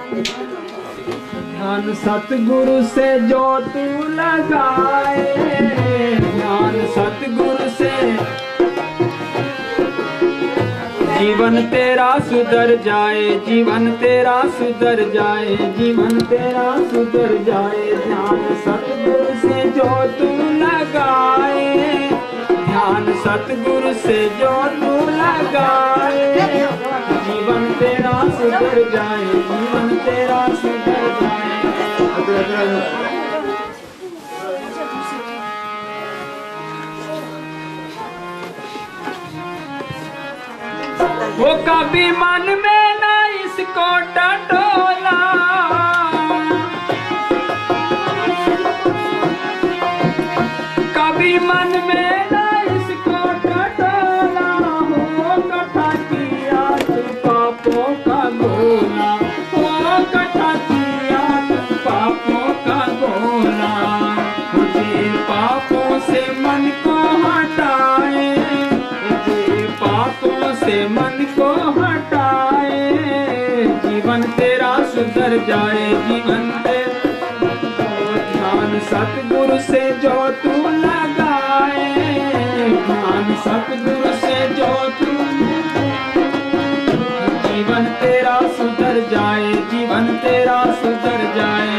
ध्यान सतगुरु से जो तू लगाए, ध्यान सतगुरु से जीवन तेरा सुधर जाए, जीवन तेरा सुधर जाए, जीवन तेरा सुधर जाए। ध्यान सतगुरु से जो तू लगाए, ध्यान सतगुरु से जो तू लगाए, जीवन तेरा सुधर जाए, जीवन तेरा सुधर जाए। वो कभी मन में ना इसको टटोला, कभी मन में ना इसको टटोला, हो कथा किया तू पापों का गोला, हो कथा किया तू पापों का गोला। मुझे पापों से मन को हटाए, मुझे पापों से मन को हटाए, जीवन तेरा सुधर जाए, जीवन तेरा। ध्यान सतगुरु से जो तू लगाए, ध्यान सतगुरु से जो तू, जीवन तेरा सुधर जाए, जीवन तेरा सुधर जाए।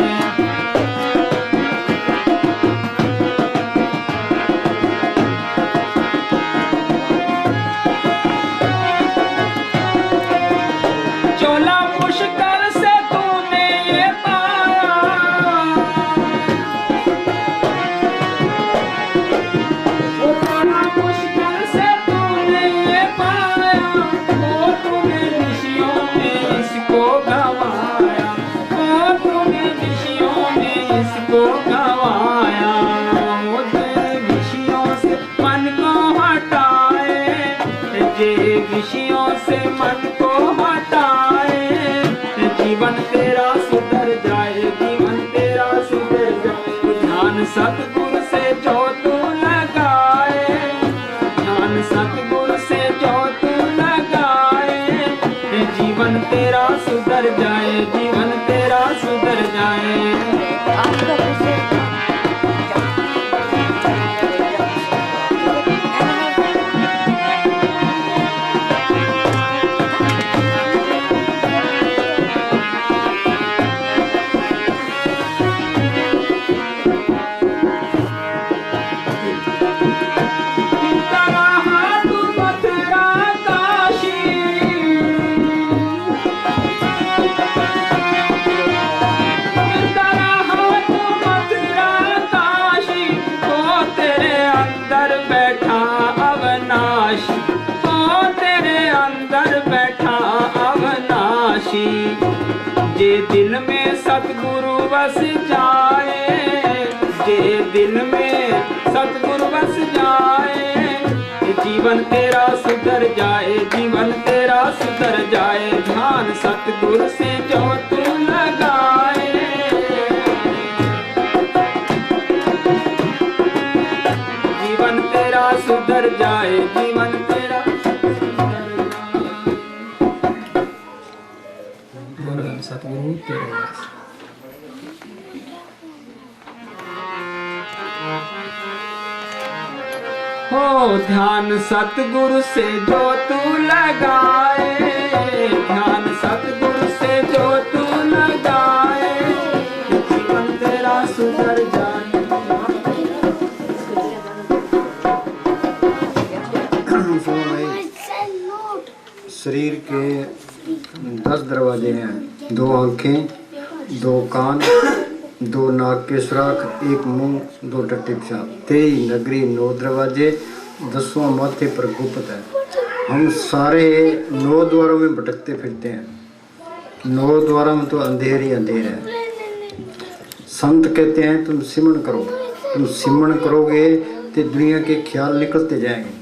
चोला मुश्किल से तूने ये पाया, वो बड़ा मुश्किल से तूने ये पाया, वो तूने ऋषियों में इसको गवाया, वो तूने ऋषियों में इसको गवाया। वो विषयों से मन को हटाए, जे विषयों से मन को हटाए, जीवन तेरा सुधर जाए, जीवन तेरा सुधर जाए। ध्यान सतगुरु से जो तू लगाए, ध्यान सतगुरु से जो तू लगाए, जीवन तेरा सुधर जाए, जीवन तेरा सुधर जाए। जे दिल में सतगुरु बस जाए, जे दिल में सतगुरु बस जाए, जीवन तेरा सुधर जाए, जीवन तेरा सुधर जाए। ध्यान सतगुरु से जो तू लगाए, जीवन तेरा सुधर जाए, जीवन तेरा सतगुरु तेरा। हो ध्यान सतगुरु से जो तू लगाए, ध्यान सतगुरु से जो तू लगाए, जीवन तेरा सुधर जाए। शरीर के 10 दरवाजे हैं, 2 आंखें, 2 कान, 2 नाक के सुराख, 1 मुंह, 2 टट्टी पेशाब, 23 नगरी, 9 दरवाजे, 10वां माथे पर गुप्त है। हम सारे 9 द्वारों में भटकते फिरते हैं, 9 द्वारों में तो अंधेर ही अंधेर है। संत कहते हैं तुम सिमरन करो, तुम सिमरन करोगे तो दुनिया के ख्याल निकलते जाएंगे।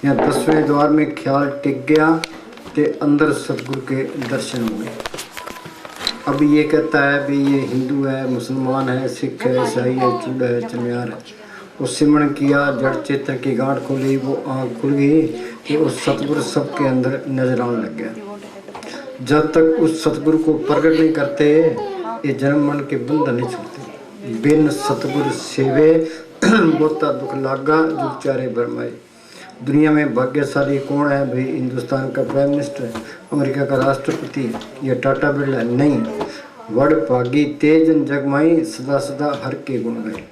यहाँ 10वें द्वार में ख्याल टिक गया तो अंदर सतगुरु के दर्शन हुए। अब ये कहता है भी ये हिंदू है, मुसलमान है, सिख है, ईसाई है, चूड़ा है, चमियार है। वो सिमरन किया, जड़ चेतन की गांठ खोली, वो आँख खुल गई कि उस सतगुरु सबके अंदर नजर आने लग गया। जब तक उस सतगुरु को प्रकट नहीं करते ये जन्म मन के बंधन नहीं छूटते। बिन सतगुरु सेवे बोता दुख लागा दुख चारे बरमाए। दुनिया में भाग्यशाली कौन है भाई? हिंदुस्तान का प्राइम मिनिस्टर, अमेरिका का राष्ट्रपति या टाटा बिरला? नहीं। वड़ भागी तेजन जगमाई सदा सदा हर के गुण गाए।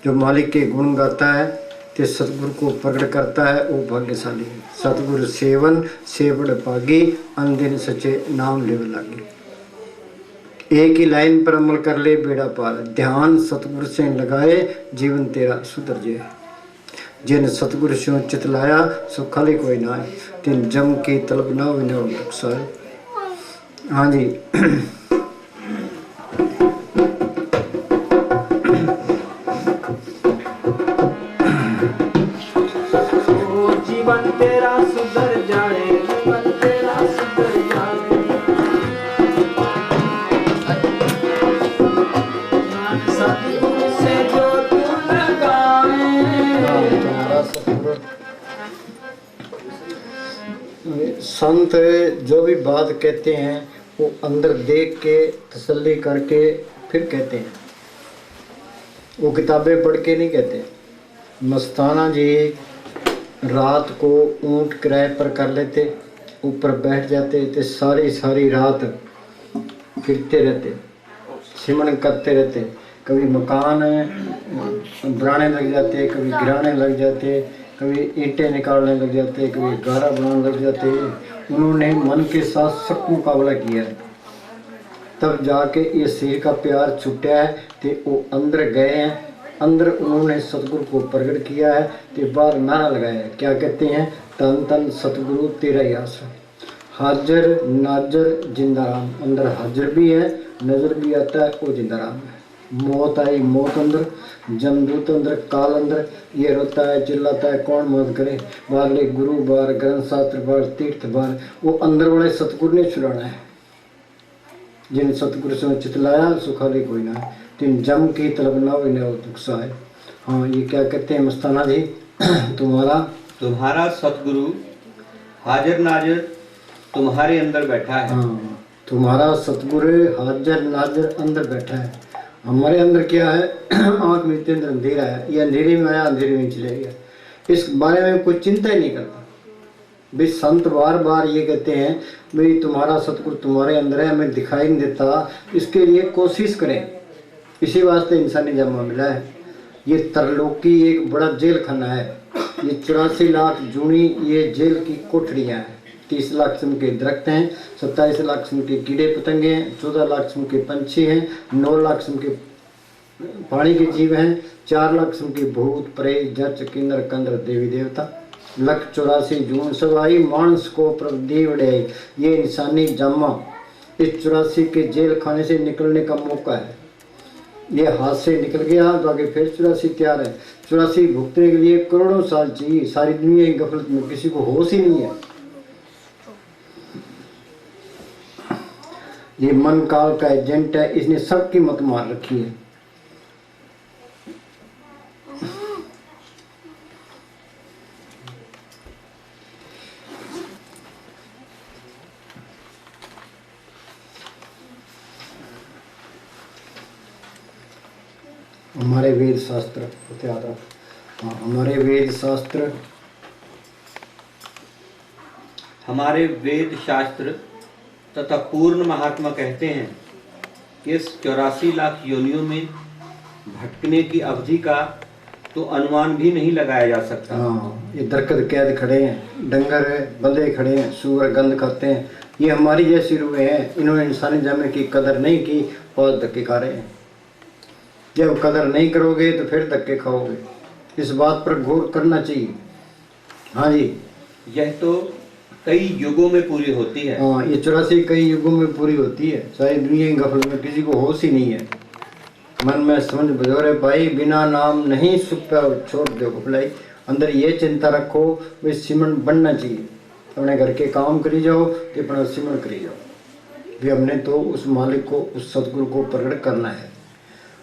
जो मालिक के गुण गाता है ते सतगुरु को प्रकट करता है वो भाग्यशाली है। सतगुरु सेवन सेवड़ भागी अनदिन सचे नाम लेव लागे। एक ही लाइन पर अमल कर ले बेड़ा पार। ध्यान सतगुरु से लगाए जीवन तेरा सुधर जाए। जिन सतगुरु से चित लाया सो खाली कोई ना है। तिन जम की तलब ना हो। हाँ जी। जीवन तेरा सुधर जाए, जीवन तेरा सुधर जाए। सतगुरु से जो तू लगाए। संत जो भी बात कहते हैं वो अंदर देख के तसल्ली करके फिर कहते हैं। वो किताबें पढ़ के नहीं कहते। मस्ताना जी रात को ऊंट किराए पर कर लेते, ऊपर बैठ जाते थे, सारी रात फिरते रहते, सिमरन करते रहते। कभी मकान बनाने लग जाते, कभी गिराने लग जाते, कभी ईंटें निकालने लग जाते, कभी गारा बनाने लग जाते। उन्होंने मन के साथ सख्त मुकाबला किया है, तब जाके ये शरीर का प्यार छूटा है। तो वो अंदर गए हैं, अंदर उन्होंने सतगुरु को प्रकट किया है। तो बाहर नारा लगाया है, क्या कहते हैं? तन तन सतगुरु तेरा ही आसरा, हाजिर नाजर जिंदा राम। अंदर हाजिर भी है, नजर भी आता है, वो जिंदा राम है। मौत आई मौत अंदर, जमदूत अंदर, काल अंदर, ये रोता है चिल्लाता है कौन मदद करे। बाहर ले गुरु बार, ग्रंथ शास्त्र बार, तीर्थ बार, वो अंदर वाले सतगुरु ने छुड़ाना है। जिन सतगुरु से चितलाया सुखाली कोई ना है। तिन जम की तलब ना हो दुख सहाय। हाँ, ये क्या कहते हैं मस्ताना जी? तुम्हारा सतगुरु हाजिर नाजिर तुम्हारे अंदर बैठा है। हाँ, तुम्हारा सतगुरु हाजिर नाजिर अंदर बैठा है। हमारे अंदर क्या है? आँख में अंदर अंधेरा है, ये अंधेरे में आया अंधेरे में चले गया। इस बारे में कोई चिंता ही नहीं करता। भाई संत बार बार ये कहते हैं भाई तुम्हारा सतगुरु तुम्हारे अंदर है, हमें दिखाई नहीं देता, इसके लिए कोशिश करें। इसी वास्ते इंसानी जन्म मिला है। ये तरलोकी एक बड़ा जेल खाना है। ये 84 लाख जूनी ये जेल की कोठरियाँ हैं। 30 लाख किस्म के दरख्त हैं, 27 लाख किस्म के कीड़े पतंगे हैं, 14 लाख किस्म के पंछी हैं, 9 लाख किस्म के पानी के जीव हैं, 4 लाख किस्म के भूत प्रेत जच किन्नर कंदर देवी देवता। 184 जून सवाई मानस को प्रदी वड़े। ये इंसानी जन्म इस 84 के जेल खाने से निकलने का मौका है। ये हाथ से निकल गया तो आगे फिर 84 तैयार है। 84 भुगतने के लिए करोड़ों साल चाहिए। सारी दुनिया की गफलत में किसी को होश ही नहीं है। ये मन काल का एजेंट है, इसने सबकी मत मार रखी है। हमारे वेद शास्त्र याद रख। हाँ, हमारे वेद शास्त्र तथा पूर्ण महात्मा कहते हैं कि इस 84 लाख योनियों में भटकने की अवधि का तो अनुमान भी नहीं लगाया जा सकता। हाँ, ये दरकत कैद खड़े हैं, डंगर बंदे खड़े हैं, सूअर गंद खाते हैं, ये हमारी जैसी रूहें हैं। इन्होंने इंसानी जन्म की कदर नहीं की और धक्के खा रहे हैं। जब कदर नहीं करोगे तो फिर धक्के खाओगे। इस बात पर गौर करना चाहिए। हाँ जी, यह तो कई युगों में पूरी होती है। हाँ, ये 84 कई युगों में पूरी होती है। सारी दुनिया की गफलत में किसी को होश ही नहीं है। मन में समझ बजोरे भाई, बिना नाम नहीं सुख पे और छोड़ दो गफलाई। अंदर ये चिंता रखो वे सिमरन बनना चाहिए। अपने घर के काम करी जाओ तो अपना सिमरन करी जाओ। भी हमने तो उस मालिक को, उस सतगुरु को प्रकट करना है।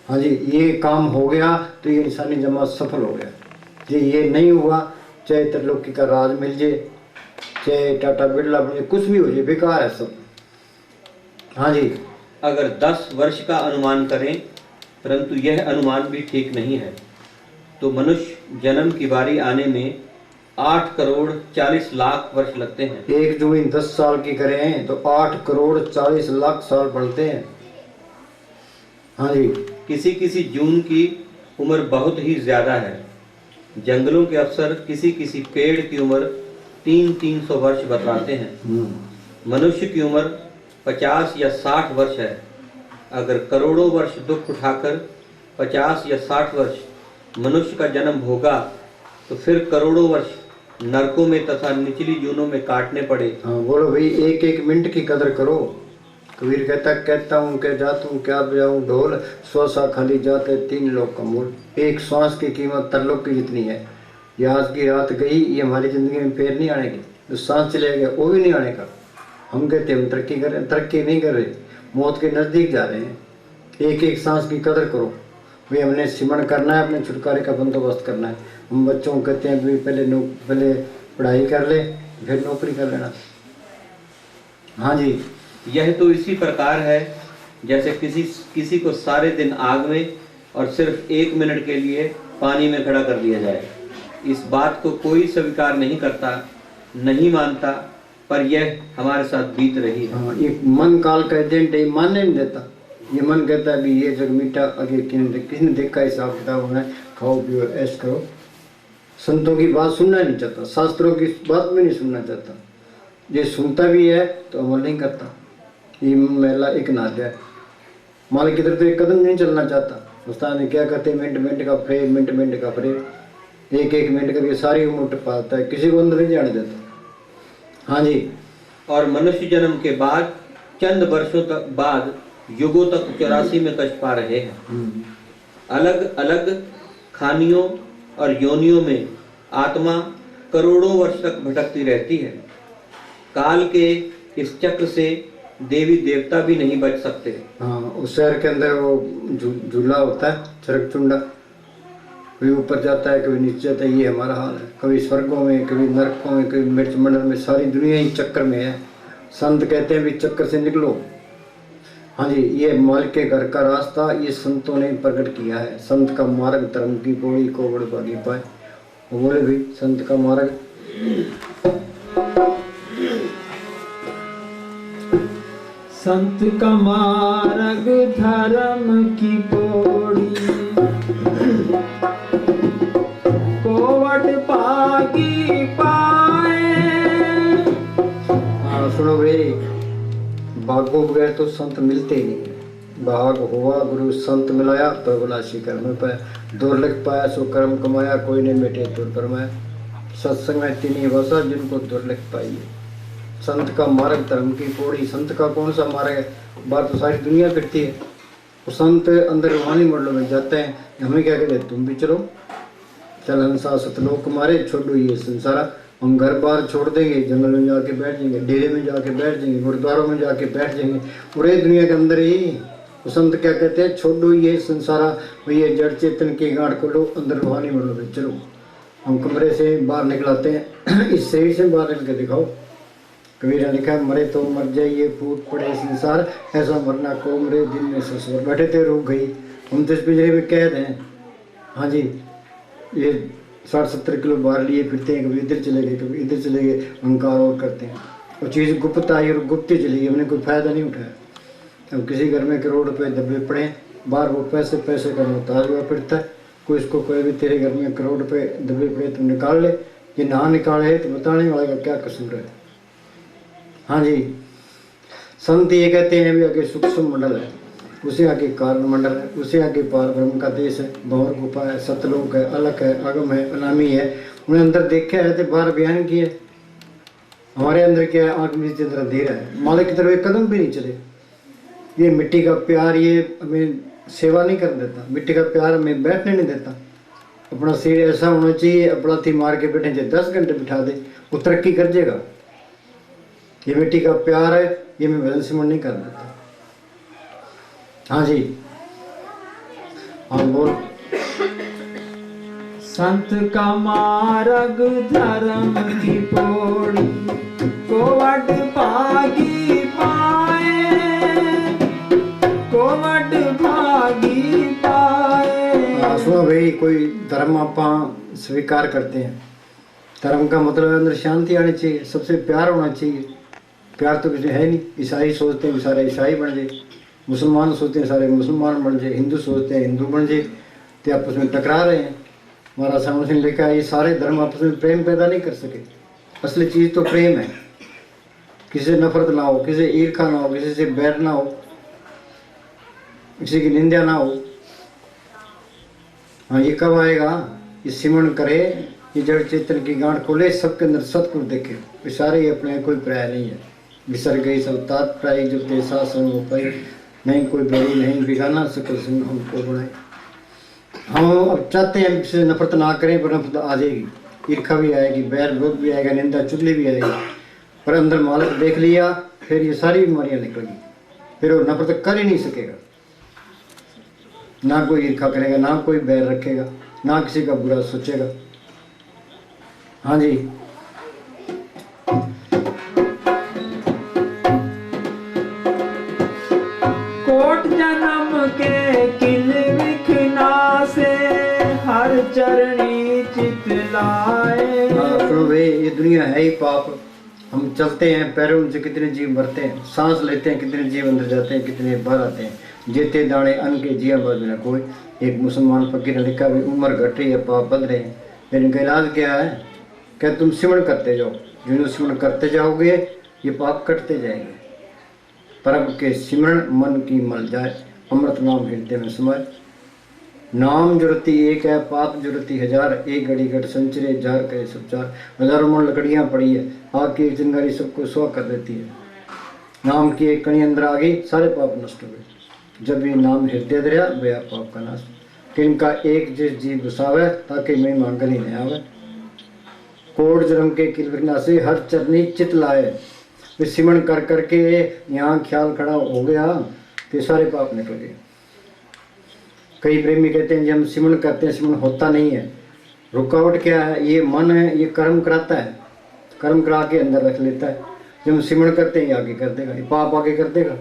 हाँ जी, ये काम हो गया तो ये इंसानी जमात सफल हो गया। जी ये नहीं हुआ, चाहे त्रिलोकी का राज मिल जाए, चाहे टाटा बिरला बने, कुछ भी हो जाए, बेकार है सब। हाँ जी। अगर 10 वर्ष का अनुमान करें, परंतु यह अनुमान भी ठीक नहीं है, तो मनुष्य जन्म की बारी आने में 8 करोड़ 40 लाख वर्ष लगते हैं। एक जून 10 साल की करें तो 8 करोड़ 40 लाख साल बढ़ते हैं। हाँ जी। किसी किसी जून की उम्र बहुत ही ज्यादा है। जंगलों के अफसर किसी किसी पेड़ की उम्र 300 वर्ष बतलाते हैं। मनुष्य की उम्र 50 या 60 वर्ष है। अगर करोड़ों वर्ष दुख उठाकर 50 या 60 वर्ष मनुष्य का जन्म होगा, तो फिर करोड़ों वर्ष नरकों में तथा निचली जूनों में काटने पड़े। हाँ बोलो भाई, एक एक मिनट की कदर करो। कबीर कहता हूँ कह जाता हूँ क्या बजाऊँ ढोल, 100 सा खाली जाते 3 लोग का मूल। एक श्वास की कीमत तरलोक की जितनी है। ये आज की रात गई, ये हमारी जिंदगी में फिर नहीं आने की। जो सांस चले गए वो भी नहीं आने का। हम कहते हैं हम तरक्की कर रहे हैं, तरक्की नहीं कर रहे, मौत के नज़दीक जा रहे हैं। एक एक सांस की कदर करो भाई। हमने सिमरण करना है, अपने छुटकारे का बंदोबस्त करना है। हम बच्चों को कहते हैं भाई पहले पढ़ाई कर ले, फिर नौकरी कर लेना। हाँ जी। यह तो इसी प्रकार है जैसे किसी को सारे दिन आग में और सिर्फ 1 मिनट के लिए पानी में खड़ा कर दिया जाए। इस बात को कोई स्वीकार नहीं करता, नहीं मानता, पर यह हमारे साथ बीत रही है। हाँ, ये मन काल का एजेंट है, मानने नहीं देता। ये मन कहता है भी ये जग मीठा, आगे किसने देखा हिसाब किताब होना है, खाओ पियो ऐश करो। संतों की बात सुनना नहीं चाहता, शास्त्रों की बात भी नहीं सुनना चाहता। ये सुनता भी है तो अमल नहीं करता। ये महिला एक नाद्या है, मालिक की तरफ तो एक कदम नहीं चलना चाहता। उस्ताद ने क्या कहते हैं, मिनट का फ्रेम, मिनट का फ्रेम, एक मिनट करके सारी उम्र पाता है, किसी को अंदर नहीं जाने देता। हाँ जी। और मनुष्य जन्म के बाद चंद वर्षों तक बाद युगों तक 84 में कष्ट पा रहे हैं। अलग अलग खानियों और योनियों में आत्मा करोड़ों वर्ष तक भटकती रहती है। काल के इस चक्र से देवी देवता भी नहीं बच सकते। हाँ, उस शहर के अंदर वो झूला होता है, चरक चुंडा, कभी ऊपर जाता है कभी नीचे जाता है। ये हमारा हाल है, कभी स्वर्गों में, कभी नरकों में, कभी मिर्च मंडल में। सारी दुनिया ही चक्कर में है। संत कहते हैं भी चक्कर से निकलो। हाँ जी। ये मालिक के घर का रास्ता ये संतों ने प्रकट किया है। संत का मार्ग धर्म की पौड़ी को बड़ भागी पाए। वो बोले भी संत का मार्ग, संत का मार्ग धर्म की पौड़ी, कोवट पागी पाए। हाँ सुनो भाई, भागो बगैर तो संत मिलते ही नहीं है। भाग हुआ गुरु संत मिलाया, प्रभुलाशी कर्म पाया। दुर्लभ पाया सो कर्म कमाया, कोई नहीं बेटे दुर्परमाया। सत्संग में तीन ही वसा जिनको दुर्लभ पाई है। संत का मार्ग धर्म की पौड़ी। संत का कौन सा मार्ग है? बाहर तो सारी दुनिया फिरती है। वो संत अंदर रूहानी मंडलों में जाते हैं। हमें क्या कहते हैं, तुम भी चलो, चल हंसा सतलोक मारे, छोड़ो ये संसारा। हम घर बार छोड़ देंगे, जंगल में जाके बैठ जाएंगे, डेरे में जाके बैठ जाएंगे, गुरुद्वारों में जाके बैठ जाएंगे, पूरे दुनिया के अंदर ही। वो संत क्या कहते हैं, छोड़ो ये संसारा, ये जड़ चेतन की गांठ खोलो, अंदर रूहानी मंडलों में चलो। हम कमरे से बाहर निकलाते हैं, इस शरीर से बाहर निकल के दिखाओ। कबीर ने लिखा, मरे तो मर जाइए फूट पड़े संसार, ऐसा मरना को मरे दिन में ससुर। बैठे थे रूह गई, हम तो इस पिंजरे में कैद हैं। हाँ जी। ये 60-70 किलो बाहर लिए फिरते हैं, कभी इधर चले गए, कभी इधर चले गए, अहंकार और करते हैं। वो चीज़ गुप्त आई और गुप्त चली गई, हमने कोई फायदा नहीं उठाया। अब किसी घर में करोड़ रुपए दबे पड़े, बाहर वो पैसे का मोहताज हुआ फिरता है। कोई इसको कोई भी तेरे घर में करोड़ रुपए दबे पड़े, तुम निकाल ले। ये ना निकाले तो बताने वाले का क्या कसूर है। हाँ जी। संत ये कहते हैं भी आगे सूक्ष्म मंडल है, उसे आगे कारण मंडल है, उसे आगे पार ब्रह्म का देश है, भंवर गुफा है, सतलोक है, अलग है, अगम है, अनामी है। उन्हें अंदर देखे है तो बाहर बयान किए। हमारे अंदर क्या है, आँख में जितना अंधेरा है, मालिक की तरफ एक कदम भी नहीं चले। ये मिट्टी का प्यार ये हमें सेवा नहीं कर देता, मिट्टी का प्यार हमें बैठने नहीं देता। अपना शरीर ऐसा होना चाहिए, अपना थी मार के बैठे चाहे 10 घंटे बिठा दे, वो तरक्की कर जाएगा। ये मिट्टी का प्यार है, ये मैं भजन सिमरण नहीं कर देता। हाँ जी। हाँ बोल। संत का मार्ग धर्म की पौड़ी, कोवट पागी पाए। कोई धर्म आप स्वीकार करते हैं, धर्म का मतलब अंदर शांति आनी चाहिए, सबसे प्यार होना चाहिए। प्यार तो किसी है नहीं। ईसाई सोचते हैं कि सारे ईसाई बन जाए, मुसलमान सोचते हैं सारे मुसलमान बन जाए, हिंदू सोचते हैं हिंदू बन जाए, तो आपस में टकरा रहे हैं। महाराज साहब ने लिखा है ये सारे धर्म आपस में प्रेम पैदा नहीं कर सके। असली चीज़ तो प्रेम है। किसी से नफरत ना हो, किसी से ईर्खा ना हो, किसी से बैर ना हो, किसी की निंदा ना हो। हाँ, ये कब आएगा? ये सिमरण करे, ये जड़ चेतन की गांठ खोले, सबके अंदर सतगुरु देखे। ये सारे ही अपने कोई प्राय नहीं है। बिसर गई सब तात प्राय जब देसा संग हो पाई, नहीं कोई बड़ी नहीं बिगाना सकल संग हमको बनाए। हम अब चाहते हैं किसी से नफरत ना करें, पर नफरत आ जाएगी, ईर्खा भी आएगी, बैर विरोध भी आएगा, निंदा चुगली भी आएगी। पर अंदर मालिक देख लिया, फिर ये सारी बीमारियां निकलेंगी, फिर वो नफरत कर ही नहीं सकेगा। ना कोई ईर्खा करेगा, ना कोई बैर रखेगा, ना किसी का बुरा सोचेगा। हाँ जी, कोट जन्म के किल विखना से हर चरणी चित लाए। सुनो वे, ये दुनिया है ही पाप। हम चलते हैं पैरों से, कितने जीव मरते हैं, सांस लेते हैं, कितने जीव अंदर जाते हैं, कितने बाहर आते हैं। जेते दाने अन्न के जिया बद बिना कोई। एक मुसलमान फकीर ने लिखा भी उम्र घट रही है, पाप बढ़ रहे हैं, लेकिन इनका इलाज क्या है? क्या तुम सिमरण करते जाओ, जो सिमरण करते जाओगे ये पाप कटते जाएंगे। परब के सिमरण मन की मल जाए, अमृत नाम हृदय में समाए। नाम जुरती एक है, पाप जुरती हजार, एक घड़ी घट संचरे जार करे सब चार। हजारों मन लकड़ियाँ पड़ी है, आग की एक चिंगारी सबको सुहा कर देती है। नाम की एक कणी अंदर आ गई, सारे पाप नष्ट हो गए। जब ये नाम हृदय दरिया बया पाप का नाश। किनका एक जिस जीव बसावे, ताकि मैं मांगल ही नहीं आवे। कोट जन्म के किलविना से हर चरनी चित लाए। वे सिमरण कर करके यहाँ ख्याल खड़ा हो गया तो सारे पाप निकल गए। कई प्रेमी कहते हैं जी हम सिमरण करते हैं, सिमरण होता नहीं है। रुकावट क्या है? ये मन है, ये कर्म कराता है, कर्म करा के अंदर रख लेता है। जब हम सिमरण करते हैं आगे कर देगा, ये पाप आगे कर देगा।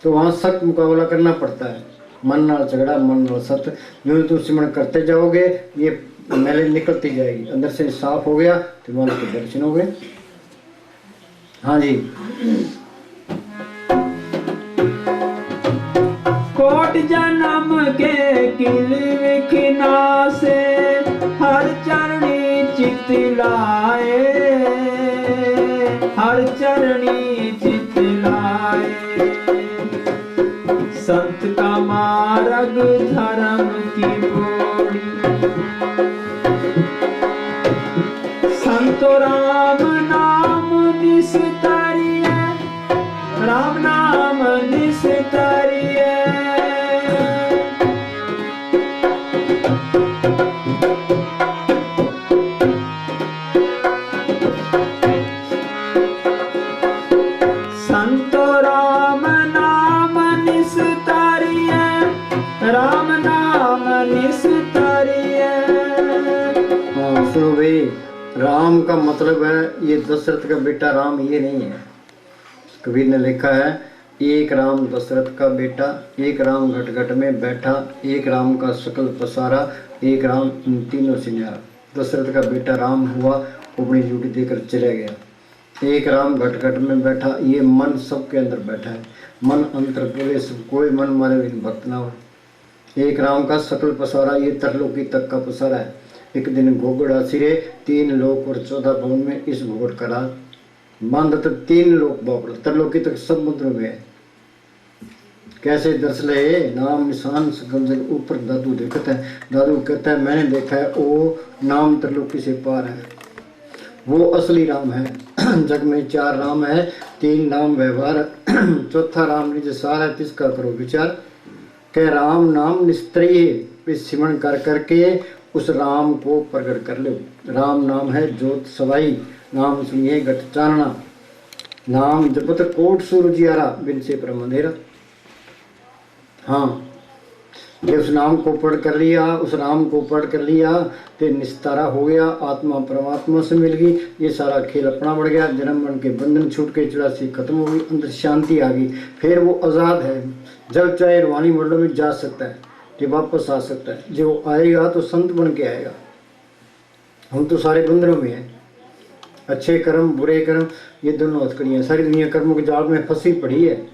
तो वहाँ सख्त मुकाबला करना पड़ता है। मन नाल झगड़ा, मन नाल सत्य। जो तुम सिमरण करते जाओगे ये मैले निकलती जाएगी, अंदर से साफ हो गया तो मन के दर्शन हो गए। हाँ जी, कोट जन्म के किल विखना से हर चरणी चित लाए, हर चरणी चित लाए। संत का मार्ग धर्म की बोली, संतो राम नाम निस्तरिय, राम नाम निस्तरिय। संतो राम नाम निस्तरिय, राम नाम निस्तरिय। हाँ सुनो भाई, राम का मतलब है ये दशरथ का बेटा राम, ये नहीं है। कबीर ने लिखा है एक राम दशरथ का बेटा, एक राम घट घट में बैठा, एक राम का सकल पसारा, एक राम इन तीनों से न्यारा। दशरथ का बेटा राम हुआ, अपनी ड्यूटी देकर चला गया। एक राम घट घट में बैठा, ये मन सबके अंदर बैठा है। मन अंतर बोले सब कोई, मन मारे बिन भक्त ना हो। एक राम का सकल पसारा, ये तरलोकी तक का पसारा है। एक दिन घोगड़ा सिरे, 3 लोक और 14 भवन में इस घोगड़ करा। बांधत 3 लोक बापड़, तरलोकी तक समुद्र में है। कैसे दर्श ले नाम निशान सकल जग ऊपर। दादू देखता है, दादू कहता है मैंने देखा है, वो नाम तरलोकी से पार है, वो असली राम है। जग में 4 राम है, 3 नाम व्यवहार, चौथा राम निज सार है, तिसका करो विचार। कह राम नाम निस्त्रिय, सिमरण कर करके उस राम को प्रकट कर लो। राम नाम है जोत सवाई, नाम सुनिए घट चानना। नाम जपत कोट सूरजियारा, बिन से परम अंधेरा। हाँ, जब उस नाम को पढ़ कर लिया, उस राम को पढ़ कर लिया तो निस्तारा हो गया, आत्मा परमात्मा से मिल गई। ये सारा खेल अपना बढ़ गया, जन्म मरण के बंधन छूट के 84 खत्म हो गई, अंदर शांति आ गई। फिर वो आज़ाद है, जब चाहे रूहानी मंडलों में जा सकता है। कि वापस आ सकता है। जो आएगा तो संत बन के आएगा। हम तो सारे बंधनों में हैं, अच्छे कर्म बुरे कर्म ये दोनों हथकड़ियाँ। सारी दुनिया कर्मों के जाल में फंसी पड़ी है।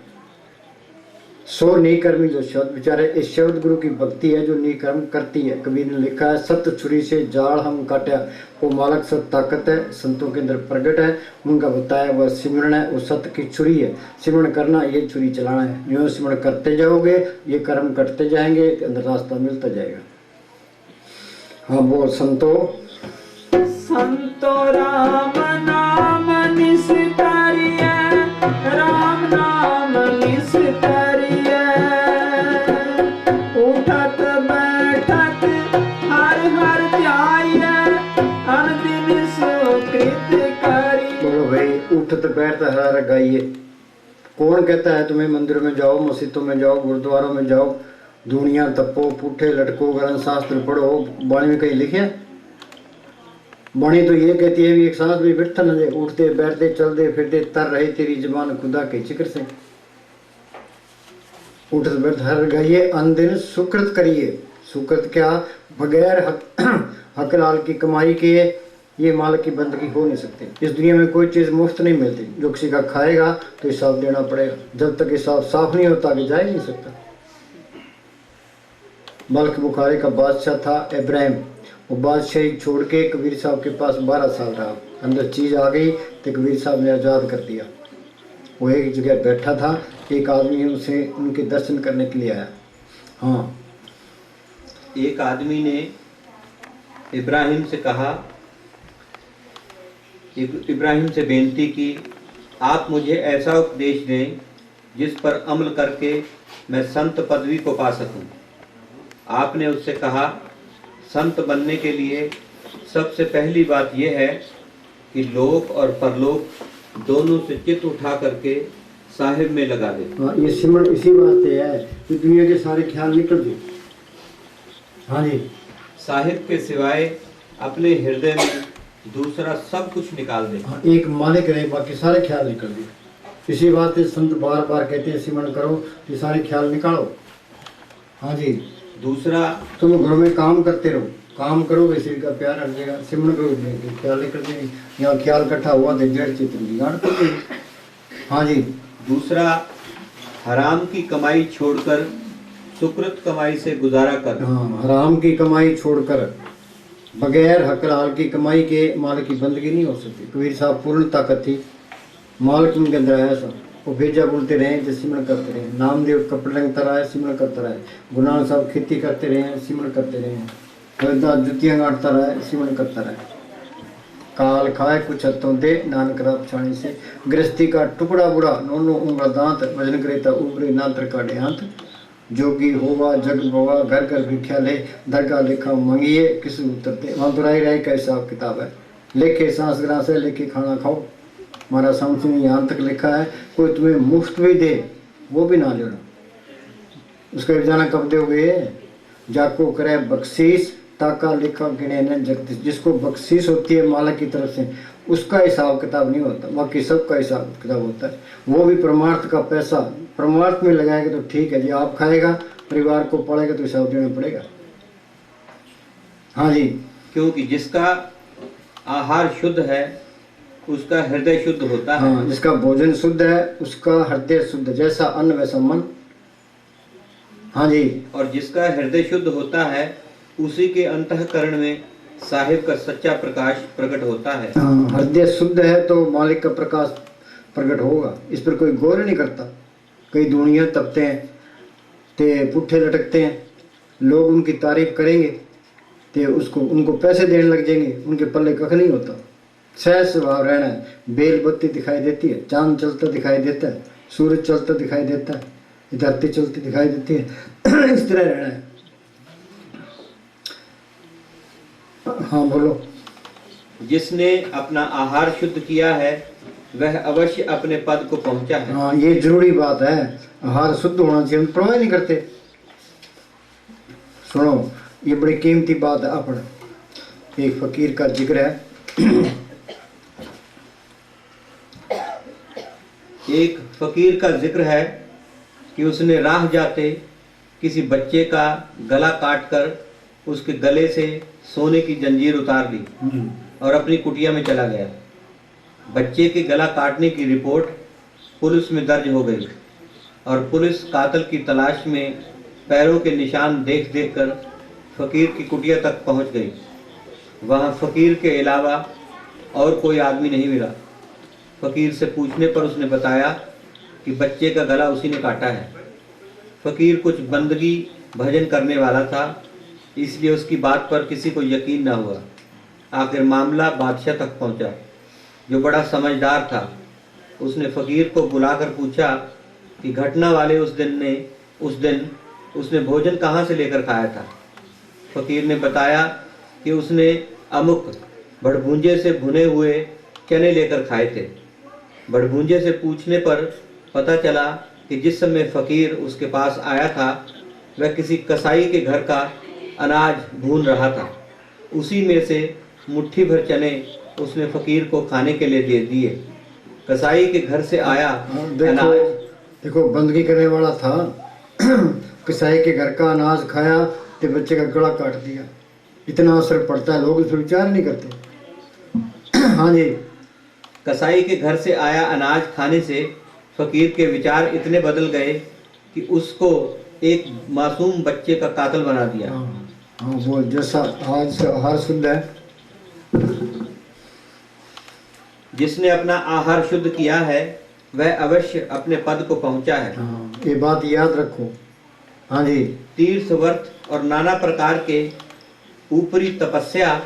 सो नी कर्मी जो शब्द बेचारे, इस शब्द गुरु की भक्ति है जो नी कर्म करती है। कबीर ने लिखा है, सत छुरी से जाल हम काटा, वो मालक सत ताकत है, संतों के अंदर प्रगट है। उनका बताया वह सिमरन है, वो सत्य की छुरी है। सिमरन करना ये छुरी चलाना है। जो सिमरन करते जाओगे ये कर्म कटते जाएंगे, अंदर रास्ता मिलता जाएगा। हाँ बोल संतो संतो राम नाम निस्तारिय, राम नाम निस्तारिय, उठत बैठत हर हर जाइय, अनदिन सुकृत करिय। बोलो भाई, उठत बैठत हर हर गाइए। कौन कहता है तुम्हें मंदिर में जाओ, मस्जिदों में जाओ, गुरुद्वारों में जाओ, दुनिया तपो, पुठे लटको, ग्रंथ शास्त्र पढ़ो? वाणी में कहीं लिखे? वाणी तो ये कहती है भी एक सांस भी बैठता न जाए, उठते बैठते चलते फिरते तर रहे तेरी जुबान खुदा के जिक्र से। उठत बैठत हर गाइए, अनदिन सुकृत करिए। सुकृत क्या? बगैर हक लाल की कमाई के ये मालिक की बंदगी हो नहीं सकती। इस दुनिया में कोई चीज़ मुफ्त नहीं मिलती। जो किसी का खाएगा तो हिसाब देना पड़ेगा। जब तक हिसाब साफ नहीं होता आगे जा ही नहीं सकता। बल्कि बुखारी का बादशाह था इब्राहिम, वो बादशाही छोड़ के कबीर साहब के पास 12 साल रहा। अंदर चीज़ आ गई तो कबीर साहब ने आज़ाद कर दिया। वो एक जगह बैठा था, एक आदमी उसे उनके दर्शन करने के लिए आया। हाँ, एक आदमी ने इब्राहिम से कहा, इब्राहिम से बेनती की, आप मुझे ऐसा उपदेश दें जिस पर अमल करके मैं संत पदवी को पा सकूं। आपने उससे कहा, संत बनने के लिए सबसे पहली बात यह है कि लोक और परलोक दोनों से चित्त उठा करके साहिब में लगा दे। ये सिमरन इसी वास्ते है कि दुनिया के सारे ख्याल निकल जाए। हाँ जी, साहिब के सिवाय अपने हृदय में दूसरा सब कुछ निकाल दे। हाँ, एक मालिक रहे, बाकी सारे ख्याल निकल गए। इसी बात से संत बार बार कहते हैं सिमरन करो कि सारे ख्याल निकालो। हाँ जी, दूसरा, तुम घरों में काम करते रहो, काम करोगे शरीर का प्यार हट जाएगा। सिमरन करोगे ख्याल निकल जाएंगे। यहाँ ख्याल इकट्ठा हुआ तो जड़ चित्र की गांठ पड़ गई। हाँ जी, दूसरा, हराम की कमाई छोड़कर सुकृत कमाई से गुजारा कर। हाँ, हराम की कमाई छोड़कर बगैर हक लाल की कमाई के मालिक की बंदगी नहीं हो सकती। कबीर साहब पूर्ण ताकत थी, मालिक उनके अंदर आया सब। वो भेजा बोलते रहे जो सिमरन करते रहे। नामदेव कपड़े रंगता रहा, सिमरन करता रहा। गुरु नानक साहब खेती करते रहे, सिमरन करते रहे। हरिदास जुतियाँ गांठता रहा, सिमरन करता रहा। काल खाए कुछ हथों दे, नानक रात छाणी से। गृहस्थी का टुकड़ा बुरा, नोनो उंगला दांत, भजन करेता उबरे नांतर काटे हाथ। जोगी होवा जग बोवा, घर घर भिख्या ले, दरगाह लेखा मंगिए, किसी उतरते। वहाँ तो राय का हिसाब किताब है। लेखे सांस ग्रास है, लेके खाना खाओ। हमारा सामने यहाँ तक लिखा है, कोई तुम्हें मुफ्त भी दे वो भी ना लेना। उसका जाना कब दोगे? जाको करे बख्शीश, ताका लिखा गिने न जगदीश। जिसको बख्शीश होती है मालिक की तरफ से, उसका हिसाब किताब नहीं होता, बाकी सबका हिसाब किताब होता है। वो भी परमार्थ का पैसा परमार्थ में लगाएगा तो ठीक है जी, आप खाएगा, परिवार को पड़ेगा तो हिसाब देना पड़ेगा। हाँ जी, क्योंकि जिसका आहार शुद्ध है उसका हृदय शुद्ध होता है। हाँ, जिसका भोजन शुद्ध है उसका हृदय शुद्ध। जैसा अन्न वैसा मन। हाँ जी, और जिसका हृदय शुद्ध होता है उसी के अंतःकरण में साहिब का सच्चा प्रकाश प्रकट होता है। हाँ, हृदय शुद्ध है तो मालिक का प्रकाश प्रकट होगा। इस पर कोई गौर नहीं करता। कई दुनिया तपते हैं ते पुट्ठे लटकते हैं, लोग उनकी तारीफ करेंगे ते उसको उनको पैसे देने लग जाएंगे, उनके पल्ले कख नहीं होता। सहज स्वभाव रहना है। बेल बत्ती दिखाई देती है, चांद चलता दिखाई देता है, सूरज चलता दिखाई देता है, धरती चलती दिखाई देती है। इस तरह रहना है। हाँ बोलो। जिसने अपना आहार शुद्ध किया है वह अवश्य अपने पद को पहुंचा है। हाँ, ये जरूरी बात है, आहार शुद्ध होना चाहिए। हम परवाह नहीं करते। सुनो, ये बड़ी कीमती बात है। अपना एक फकीर का जिक्र है। एक फकीर का जिक्र है कि उसने राह जाते किसी बच्चे का गला काटकर उसके गले से सोने की जंजीर उतार ली और अपनी कुटिया में चला गया। बच्चे के गला काटने की रिपोर्ट पुलिस में दर्ज हो गई और पुलिस कातिल की तलाश में पैरों के निशान देख देख कर फकीर की कुटिया तक पहुंच गई। वहां फकीर के अलावा और कोई आदमी नहीं मिला। फकीर से पूछने पर उसने बताया कि बच्चे का गला उसी ने काटा है। फकीर कुछ बंदगी भजन करने वाला था, इसलिए उसकी बात पर किसी को यकीन न हुआ। आखिर मामला बादशाह तक पहुंचा, जो बड़ा समझदार था। उसने फकीर को बुलाकर पूछा कि घटना वाले उस दिन उसने भोजन कहाँ से लेकर खाया था। फकीर ने बताया कि उसने अमुक भड़भूंजे से भुने हुए चने लेकर खाए थे। भड़भूंजे से पूछने पर पता चला कि जिस समय फकीर उसके पास आया था वह किसी कसाई के घर का अनाज भून रहा था। उसी में से मुट्ठी भर चने उसने फकीर को खाने के लिए दे दिए। कसाई के घर से आया अनाज, देखो बंदगी करने वाला था कसाई के घर का अनाज खाया तो बच्चे का गला काट दिया। इतना असर पड़ता है, लोग इस पर विचार नहीं करते। हाँ जी। कसाई के घर से आया अनाज खाने से फकीर के विचार इतने बदल गए कि उसको एक मासूम बच्चे का कातिल बना दिया। हाँ, वो जैसा आज से आहार शुद्ध है, जिसने अपना आहार शुद्ध किया है वह अवश्य अपने पद को पहुंचा है। ये बात याद रखो। हाँ जी। तीर्थ व्रत और नाना प्रकार के ऊपरी तपस्या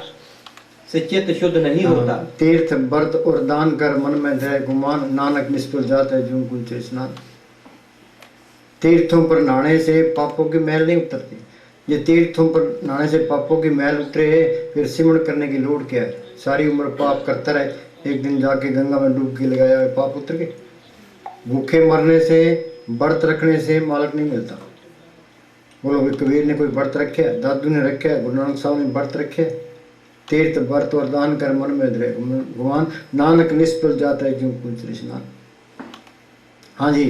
से चित्त शुद्ध नहीं होता। तीर्थ व्रत और दान कर मन में दया गुमान, नानक निष्फल जाता है जो कुंच स्नान। तीर्थों पर नहाने से पापों की मैल नहीं उतरती। ये तीर्थों पर नहाने से पापों की मैल उतरे, फिर सिमरण करने की लोड़ क्या है। सारी उम्र पाप करता रहे, एक दिन जाके गंगा में डुबकी लगाया पाप उतर गए। भूखे मरने से, व्रत रखने से मालक नहीं मिलता। बोलो भाई, कबीर ने कोई व्रत रखे, दादू ने रखे, गुरु नानक साहब ने व्रत रखे। तीर्थ व्रत और दान कर मन में धरे भगवान, नानक निष्फल जाता है क्यों कुंच स्नान। हाँ जी।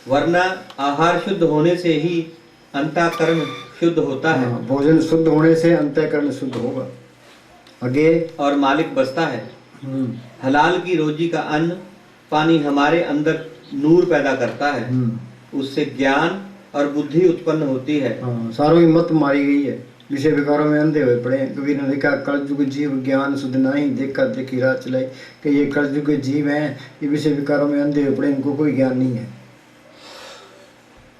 वरना आहार शुद्ध होने से ही अंतःकरण शुद्ध होता है। भोजन शुद्ध होने से अंतःकरण शुद्ध होगा आगे, और मालिक बसता है। हलाल की रोजी का अन्न पानी हमारे अंदर नूर पैदा करता है। उससे ज्ञान और बुद्धि उत्पन्न होती है। सारों की मत मारी गई है, विषय विकारों में अंधे हुए पड़े। कबीर ने लिखा, कलयुग जीव ज्ञान सुध नहीं, देखा देखी राह चलाई। कि ये कलयुग के जीव हैं, ये विषय विकारों में अंधे हुए पड़े, इनको कोई ज्ञान नहीं है।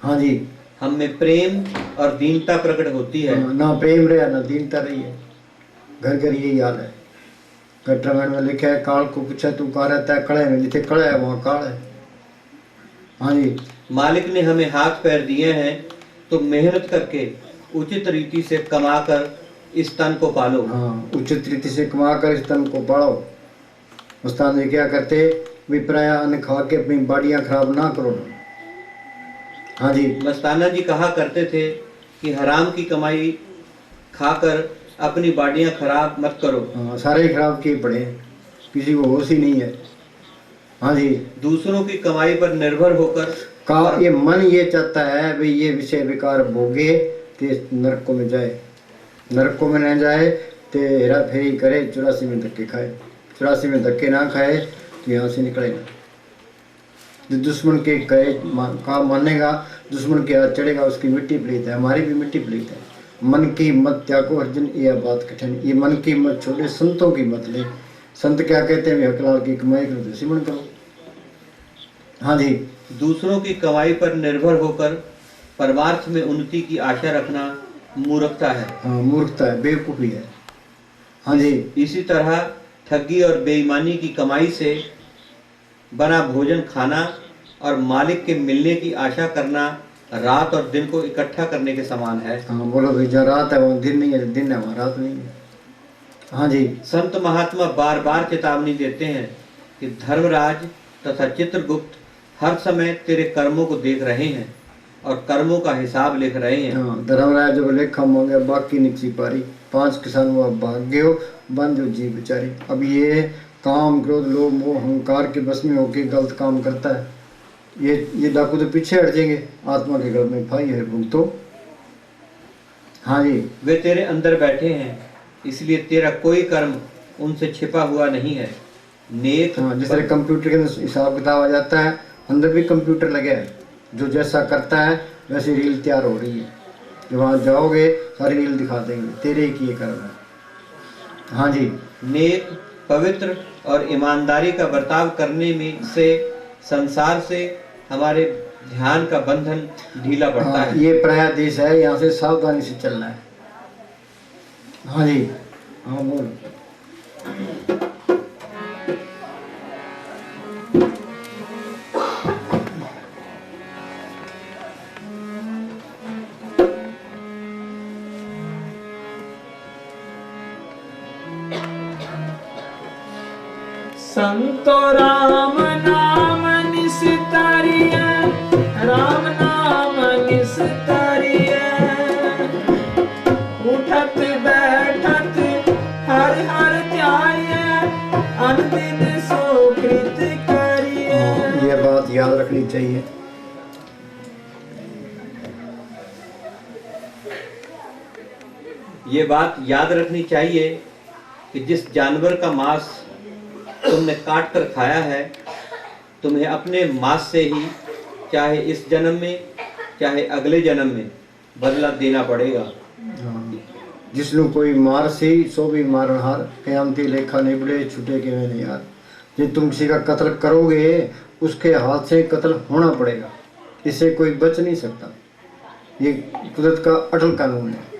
हाँ जी। हम में प्रेम और दीनता प्रकट होती है। ना प्रेम रहा ना दीनता रही है। घर घर यही हाल है। रामायण में लिखा है, काल को पूछा तू कहाँ रहता है, कड़े में, जिथे कड़ा है वहाँ काल है। हाँ जी। मालिक ने हमें हाथ पैर दिए हैं तो मेहनत करके उचित रीति से कमाकर इस तन को पालो। हाँ, उचित रीति से कमाकर इस तन को पालो। उस्ताद ने क्या करते, विपराया अन्न खा के अपनी बाड़ियाँ खराब ना करो। हाँ जी। मस्ताना जी कहा करते थे कि हराम की कमाई खाकर अपनी बाड़ियाँ खराब मत करो। हाँ, सारे खराब किए पड़े, किसी को होश ही नहीं है। हाँ जी। दूसरों की कमाई पर निर्भर होकर का ये मन ये चाहता है भाई ये विषय विकार भोगे ते नरकों में जाए, नरकों में न जाए ते हेरा फेरी करे, 84 में धक्के खाए। 84 में धक्के ना खाए तो यहाँ से निकले ना। जो दुश्मन के कहे का मानेगा, दुश्मन के हाथ चढ़ेगा, उसकी मिट्टी प्लीत है। हमारी भी मिट्टी प्लीत है। मन की मत त्यागो अर्जुन, यह बात कठिन। ये मन की मत छोड़े, संतों की मत ले। संत क्या कहते हैं, हकलाल की कमाई करो तो सिमरण करो। हाँ जी। दूसरों की कमाई पर निर्भर होकर परमार्थ में उन्नति की आशा रखना मूर्खता है। हाँ, मूर्खता है, बेवकूफ़ी है। हाँ जी। इसी तरह ठगी और बेईमानी की कमाई से बना भोजन खाना और मालिक के मिलने की आशा करना रात और दिन को इकट्ठा करने के समान है। हाँ, बोलो भाई, जहाँ रात है वहाँ दिन नहीं है, दिन है वहाँ रात नहीं है। हाँ जी। संत महात्मा बार बार चेतावनी देते हैं कि धर्मराज तथा चित्रगुप्त हर समय तेरे कर्मों को देख रहे हैं और कर्मों का हिसाब लिख रहे हैं। हाँ, धर्मराज जब लेखा मांगे बाकी निकसी पारी, 5 किसान वो भाग्य हो बन जो जी बेचारी। अब ये काम क्रोध लोभ मोह अहंकार के बस में होके गलत काम करता है। ये डाकू तो पीछे हट जाएंगे, आत्मा के गल में फाई है भुगतो। हाँ जी। वे तेरे अंदर बैठे हैं, इसलिए तेरा कोई कर्म उनसे छिपा हुआ नहीं है। नेक हाँ, जिस तरह कंप्यूटर के अंदर हिसाब किताब आ जाता है, अंदर भी कंप्यूटर लगे है, जो जैसा करता है वैसे रील तैयार हो रही है। जब वहाँ जाओगे सारी रील दिखा देंगे, तेरे ही किए कर्म है। हाँ जी। नेक, पवित्र और ईमानदारी का बर्ताव करने में से संसार से हमारे ध्यान का बंधन ढीला पड़ता हाँ, है। ये पराया देश है, यहाँ से सावधानी से चलना है। हाँ जी। हाँ बोल। संतो राम नाम निस्तारिय, राम नाम निस्तारिय, उठत बैठत हर हर ध्याय, अनदिन सुकृत करिय। ये बात याद रखनी चाहिए। ये बात याद रखनी चाहिए कि जिस जानवर का मांस तुमने काट कर खाया है, तुम्हें अपने मांस से ही चाहे इस जन्म में चाहे अगले जन्म में बदला देना पड़ेगा। जिसनु कोई मार सी सो भी मारनहार, कयामती लेखा निबड़े छुटे के मैंने यार। जो तुम किसी का कत्ल करोगे उसके हाथ से कत्ल होना पड़ेगा, इससे कोई बच नहीं सकता। ये कुदरत का अटल कानून है।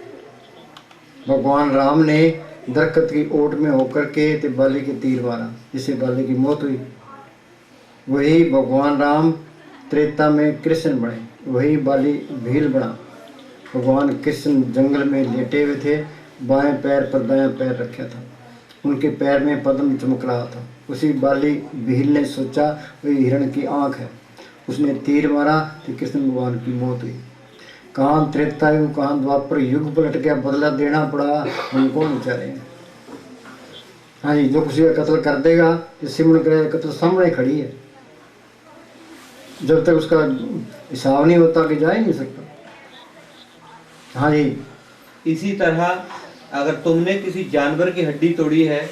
भगवान राम ने दरख्त की ओट में होकर के ते बाली के तीर मारा, जिससे बाली की मौत हुई। वही भगवान राम त्रेता में कृष्ण बने, वही बाली भील बना। भगवान कृष्ण जंगल में लेटे हुए थे, बाएं पैर पर दायां पैर रखा था, उनके पैर में पद्म चमक रहा था। उसी बाली भील ने सोचा वही हिरण की आंख है, उसने तीर मारा तो कृष्ण भगवान की मौत हुई। कहाँ त्रेता युग कहाँ द्वापर युग पलट गया, बदला देना पड़ा, हम कौन बेचारे हैं। हाँ जी, जो किसी का कत्ल कर देगा तो सिमरन करे, कत्ल सामने खड़ी है, जब तक उसका हिसाब नहीं होता कि जा ही नहीं सकता। हाँ जी। इसी तरह अगर तुमने किसी जानवर की हड्डी तोड़ी है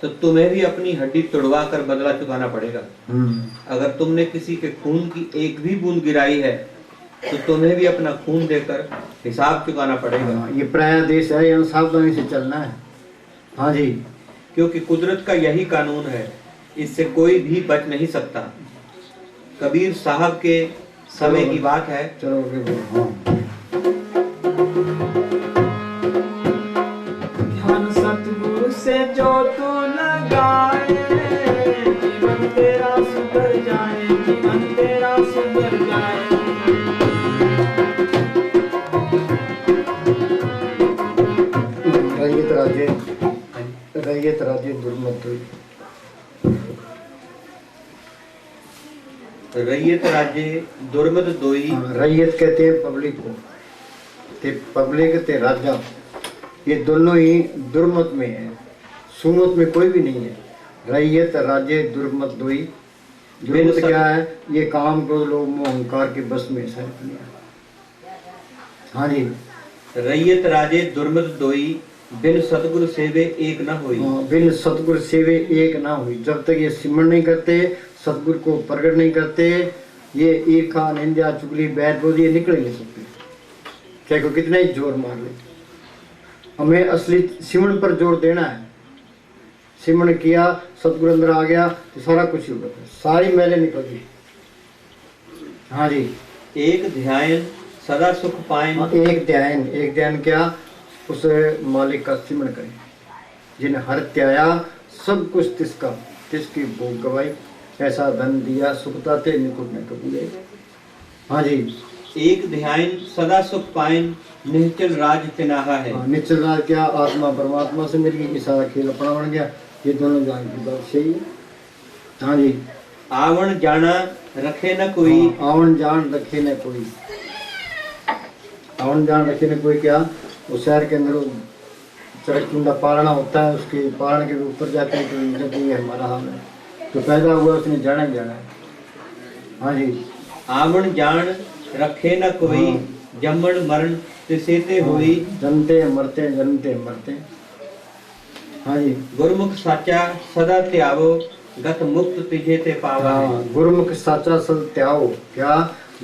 तो तुम्हें भी अपनी हड्डी तोड़वा कर बदला चुकाना पड़ेगा। अगर तुमने किसी के खून की एक भी बूंद गिराई है तो तुम्हें भी अपना खून देकर हिसाब चुकाना पड़ेगा। ये पराया देश है, यहाँ सावधानी से चलना है। हाँ जी। क्योंकि कुदरत का यही कानून है, इससे कोई भी बच नहीं सकता। कबीर साहब के समय की बात है। चलो आगे बोलो। ध्यान सतगुरु से जो तू लगाए, जीवन तेरा सुधर जाए, जीवन तेरा सुधर जाए। रैयत राजे दुर्मत हुई। रैयत राज्य दुर्मत दोई। रैयत कहते हैं पब्लिक को, ते पब्लिक ते राजा, ये दोनों ही दुर्मत में है, सुमत में कोई भी नहीं है। रैयत राजे दुर्मत दोई। दुर्मत क्या है? ये काम को लोग मोह अहंकार के बस में है। हाँ जी। रैयत राजे दुर्मत दोई, बिन सतगुरु सेवे एक न हुई। बिन सतगुरु सेवे एक ना हुई। जब तक ये सिमरन नहीं करते, सतगुरु को प्रकट नहीं करते, ये ईर्खा निंदा चुगली बैर विरोध ये निकल नहीं सकते, चाहे को कितना ही जोर मार ले। हमें असली सिमरन पर जोर देना है। सिमरन किया, सतगुरु अंदर आ गया तो सारा कुछ होगा, सारी मैले निकल गई। हाँ जी। एक ध्यान सदा सुख पाए। एक ध्यान क्या? उस मालिक का सिमरन करें, जिन हर त्याया सब कुछ तिसकी भोग गवाई, ऐसा धन दिया सुखता ते निकुट न कबूले। हाँ जी। एक ध्यान सदा सुख पाए, निश्चल राज तिनाहा है। निश्चल राज क्या? आत्मा परमात्मा से मिल गई, सारा खेल अपना बन गया। ये दोनों जान की बात सही है। हाँ जी। आवण जाना रखे न कोई। आवण जान रखे न कोई। आवण जान रखे न कोई क्या? उस शहर के अंदर चरक चुंडा पालना होता है, उसके पालने के ऊपर जाते हैं तो जब ये हमारा हाल है, तो पैदा हुआ उसने जाना ही जाना है। हाँ जी। आवण जान रखे न कोई, जम्मण मरण तिसेते होई। जन्मते मरते जन्मते मरते। हाँ जी। गुरमुख साचा सदा त्यावो गत मुक्त तिजे ते पावा। हाँ, गुरमुख साचा सल त्याओ। क्या?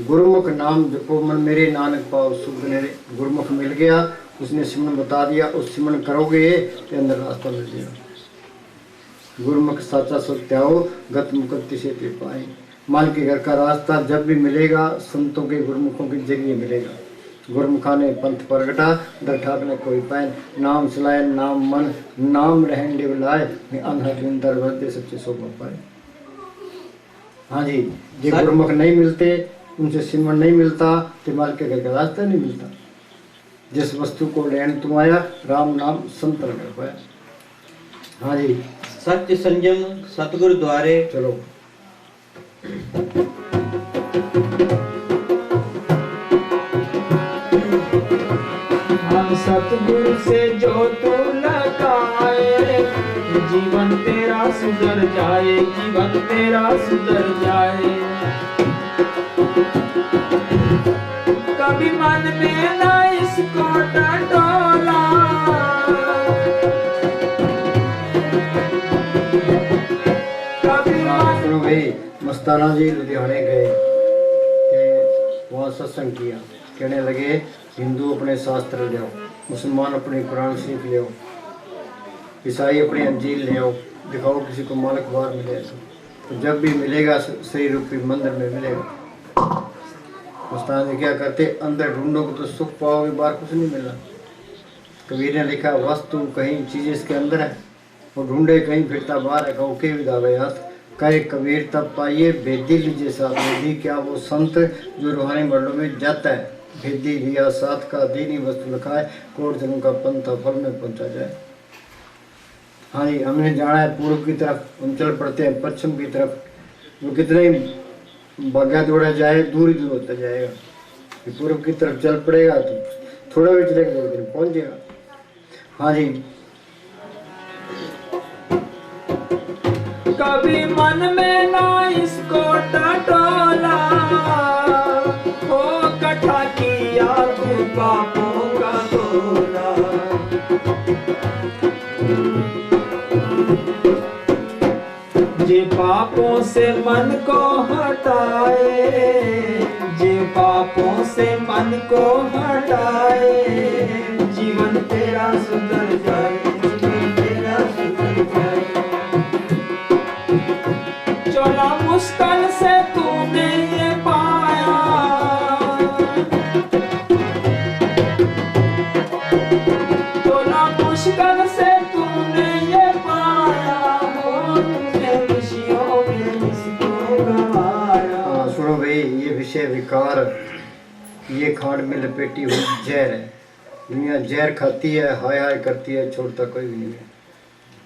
गुरमुख नाम जपो मन मेरे नानक पाओ सुख नेरे। गुरमुख मिल गया, उसने सिमरन बता दिया, उस सिमरन करोगे तो अंदर रास्ता मिल जाएगा। गुरमुख साचा सल त्याओ गत मुक्ति से ते पाए। माल के घर का रास्ता जब भी मिलेगा संतों के गुरमुखों के जरिए मिलेगा। गुरमुखा ने पंथ प्रगटा दर ठाक ने कोई पाए। नाम चलाए नाम मन नाम रहन डिवलाए अंधा दिन दर वर्ते सच्चे शोभा पाए। हाँ जी, ये गुरमुख नहीं मिलते, उनसे सिमरन नहीं मिलता तो माल के घर का रास्ता नहीं मिलता। जिस वस्तु को लेन तुम आया राम नाम संतन कर पाया। हाँ जी। सत्य संयम सतगुरु द्वारे। चलो सतगुरु से जो तू लगाए जीवन तेरा सुधर जाए, जीवन तेरा सुधर जाए। कभी मन में ना इसको डोला, कभी सुनो भाई, मस्ताना जी लुधियाने गए वहाँ सत्संग किया। कहने लगे हिंदू अपने शास्त्र ले आओ, मुसलमान अपने कुरान शरीफ ले आओ, ईसाई अपनी अंजील ले आओ, दिखाओ किसी को मालिक बार मिले तो जब भी मिलेगा सही रूपी मंदिर में मिलेगा। मस्ताना जी क्या करते, अंदर ढूंढोगे तो सुख पाओगे, बाहर कुछ नहीं मिलना। कबीर ने लिखा वस्तु कहीं चीज़ इसके अंदर है, वो ढूंढे कहीं फिरता बाहर है। कहो के विदावे हाथ कहे कबीर तब पाइए बेदी लीजिए साथ। बेदी क्या? वो संत जो रूहानी मंडलों में जाता है। भेदी लिया साथ का दीनी वस्तु लिखा है, कोट जन्म का पंथा फल में पहुंचा जाए। हाँ जी, हमने जाना है पूर्व की तरफ, हम चल पड़ते हैं पश्चिम की तरफ। वो कितने ही भाग्या दौड़ा जाए दूर ही दूर होता जाएगा। पूर्व की तरफ चल पड़ेगा तो थोड़ा भी चलेगा दो दिन पहुंच जाएगा। हाँ जी। कभी मन में ना इसको टटोला, हो कथा किया तू पापों का तोला। जे पापों से मन को हटाए, जे पापों से मन को हटाए, जीवन तेरा सुधर जाए, जीवन तेरा सुधर जाए। चला मुश्किल से तूने ये पाया, चला मुश्किल से तूने ये पाया, हो तुझे खुशियों में इसको गवाया। सुनो भाई, ये विषय विकार, ये खांड में लपेटी हुई जहर है। दुनिया जहर खाती है, हाय हाय करती है, छोड़ता कोई भी नहीं है।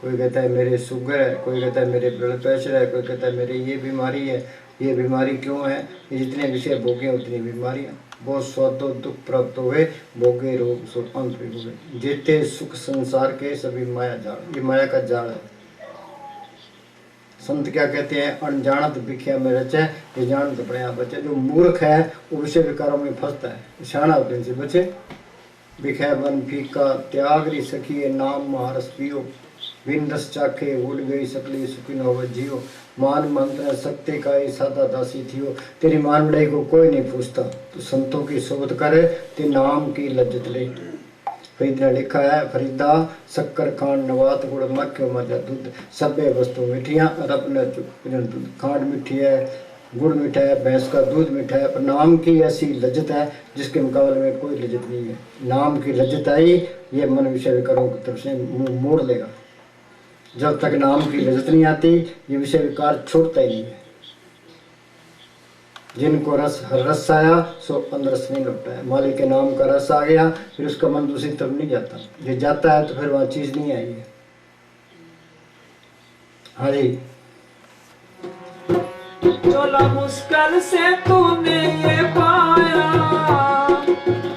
कोई कहता है मेरे शुगर है, कोई कहता है मेरे ब्लड प्रेशर है, कोई कहता है मेरे ये बीमारी है। ये बीमारी क्यों है? ये जितने विषय भोगे उतनी बीमारियाँ। बहुत स्वादो दुख प्राप्त हुए, भोगे रोग सो अंत भी हुए। जीते सुख संसार के सभी माया जाल, ये माया का जाल है। संत क्या कहते हैं? अनजानत भिखिया में रचे, ये जानत अपने आप बचे। जो मूर्ख है वो विषय विकारों में फंसता है, शाना होते से बचे। भिखया बन फीका त्याग री सखिए नाम महारस पियो, बिन रस चाखे उड़ गई सकली सुखी हो जियो। मान मंत्र सत्य का सादा दासी थियो, तेरी मान बड़ाई को कोई नहीं पूछता। तो संतों की सोबत करे ते नाम की लज्जत ले। फरीद ने लिखा है, फरीदा शक्कर खांड नवात गुड़ मक्खियों मजा दूध, सभ्य वस्तु मिठियाँ रब ने दूध। खांड मीठी है, गुड़ मीठा है, भैंस का दूध मीठा है, पर नाम की ऐसी लज्जत है जिसके मुकाबले में कोई लज्जत नहीं है। नाम की लज्जत आई, ये मन विषय विकारों की तरफ से मुंह मोड़ लेगा। जब तक नाम की लज्जत नहीं आती, ये विषय विकार छोड़ता ही नहीं है। जिनको रस आया सो अंदर रस नहीं लौटा है। मालिक के नाम का रस आ गया, फिर उसका मन दूसरी तरफ नहीं जाता। ये जाता है तो फिर वह चीज नहीं आई है। हाँ जी। चला मुश्किल से तूने ये पाया,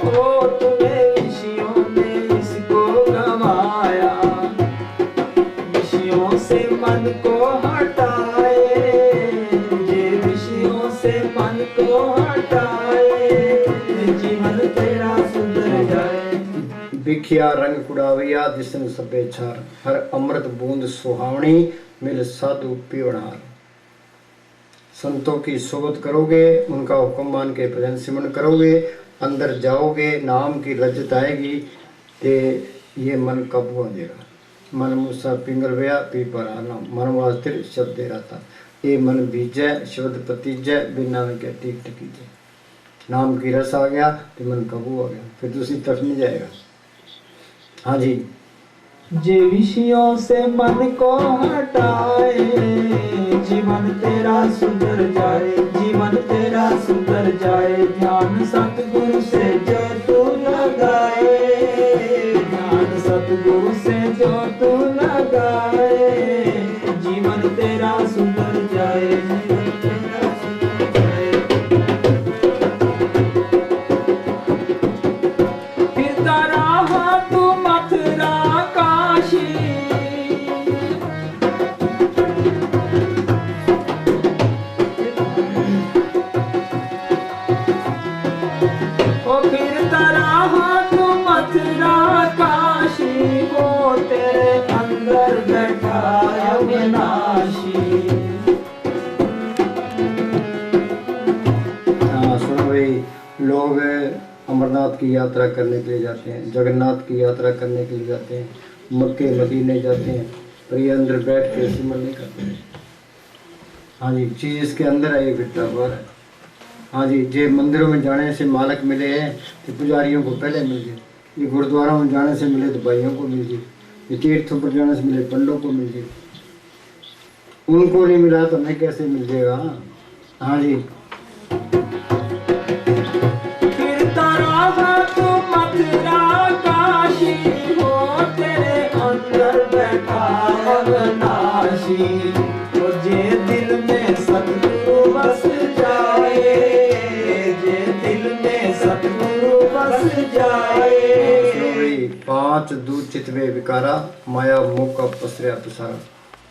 ओ तुम्हें विषयों ने इसको गवाया। विषयों से मन को हटाए, ये विषयों से मन को हटाए, जीवन लिखिया रंग कुड़ाविया दिसन सबे छार, हर अमृत बूंद सुहावनी मिल साधु पीवनार। संतों की सोबत करोगे, उनका हुक्म मान के भजन सिमरन करोगे, अंदर जाओगे, नाम की लज्जत आएगी, ते ये मन काबू आ जाएगा। मन मूसा पिंगल व्या पी पर आना, मन वास्तिर शब्द दे रहता, ये मन बीजै शब्द पतीजै, बिना में क्या टीक टकीजै। नाम की रस आ गया तो मन काबू आ गया, फिर दूसरी तरफ नहीं जाएगा। हाँ जी। जे विषयों से मन को हटाए, जीवन तेरा सुधर जाए, जीवन तेरा सुधर जाए। ध्यान सतगुरु से जो तू लगाए, ध्यान सतगुरु से जो तू लगाए, जीवन तेरा सुधर जाए, जीवन तेरा सुधर जाए। फिरता रहा तू मथुरा काशी, ओ फिरता रहा तू मथुरा काशी, वो तेरे अंदर बैठा अविनाशी। हाँ सुनो भाई, लोग अमरनाथ की यात्रा करने के लिए जाते हैं, जगन्नाथ की यात्रा करने के लिए जाते हैं, मक्के मदीने जाते हैं, पर ये अंदर बैठ के सिमरन नहीं करते। हाँ जी, चीज़ इसके अंदर है, ये फिरता हुआ है। हाँ जी, जे मंदिरों में जाने से मालक मिले हैं तो पुजारियों को पहले मिल गए, ये गुरुद्वारा में जाने से मिले तो भाइयों को मिल गए, ये तीर्थों पर जाने से मिले पंडों को मिल गए, उनको नहीं मिला तो हमें कैसे मिल जाएगा। हाँ जी। फिरता रहा तू मथुरा काशी, हो तेरे अंदर बैठा अविनाशी। तो जे दिल में सतगुरु बस जाए, जे दिल में सतगुरु बस जाए। पांच दूत चितवे विकारा, माया मोह का पसरिया पसारा।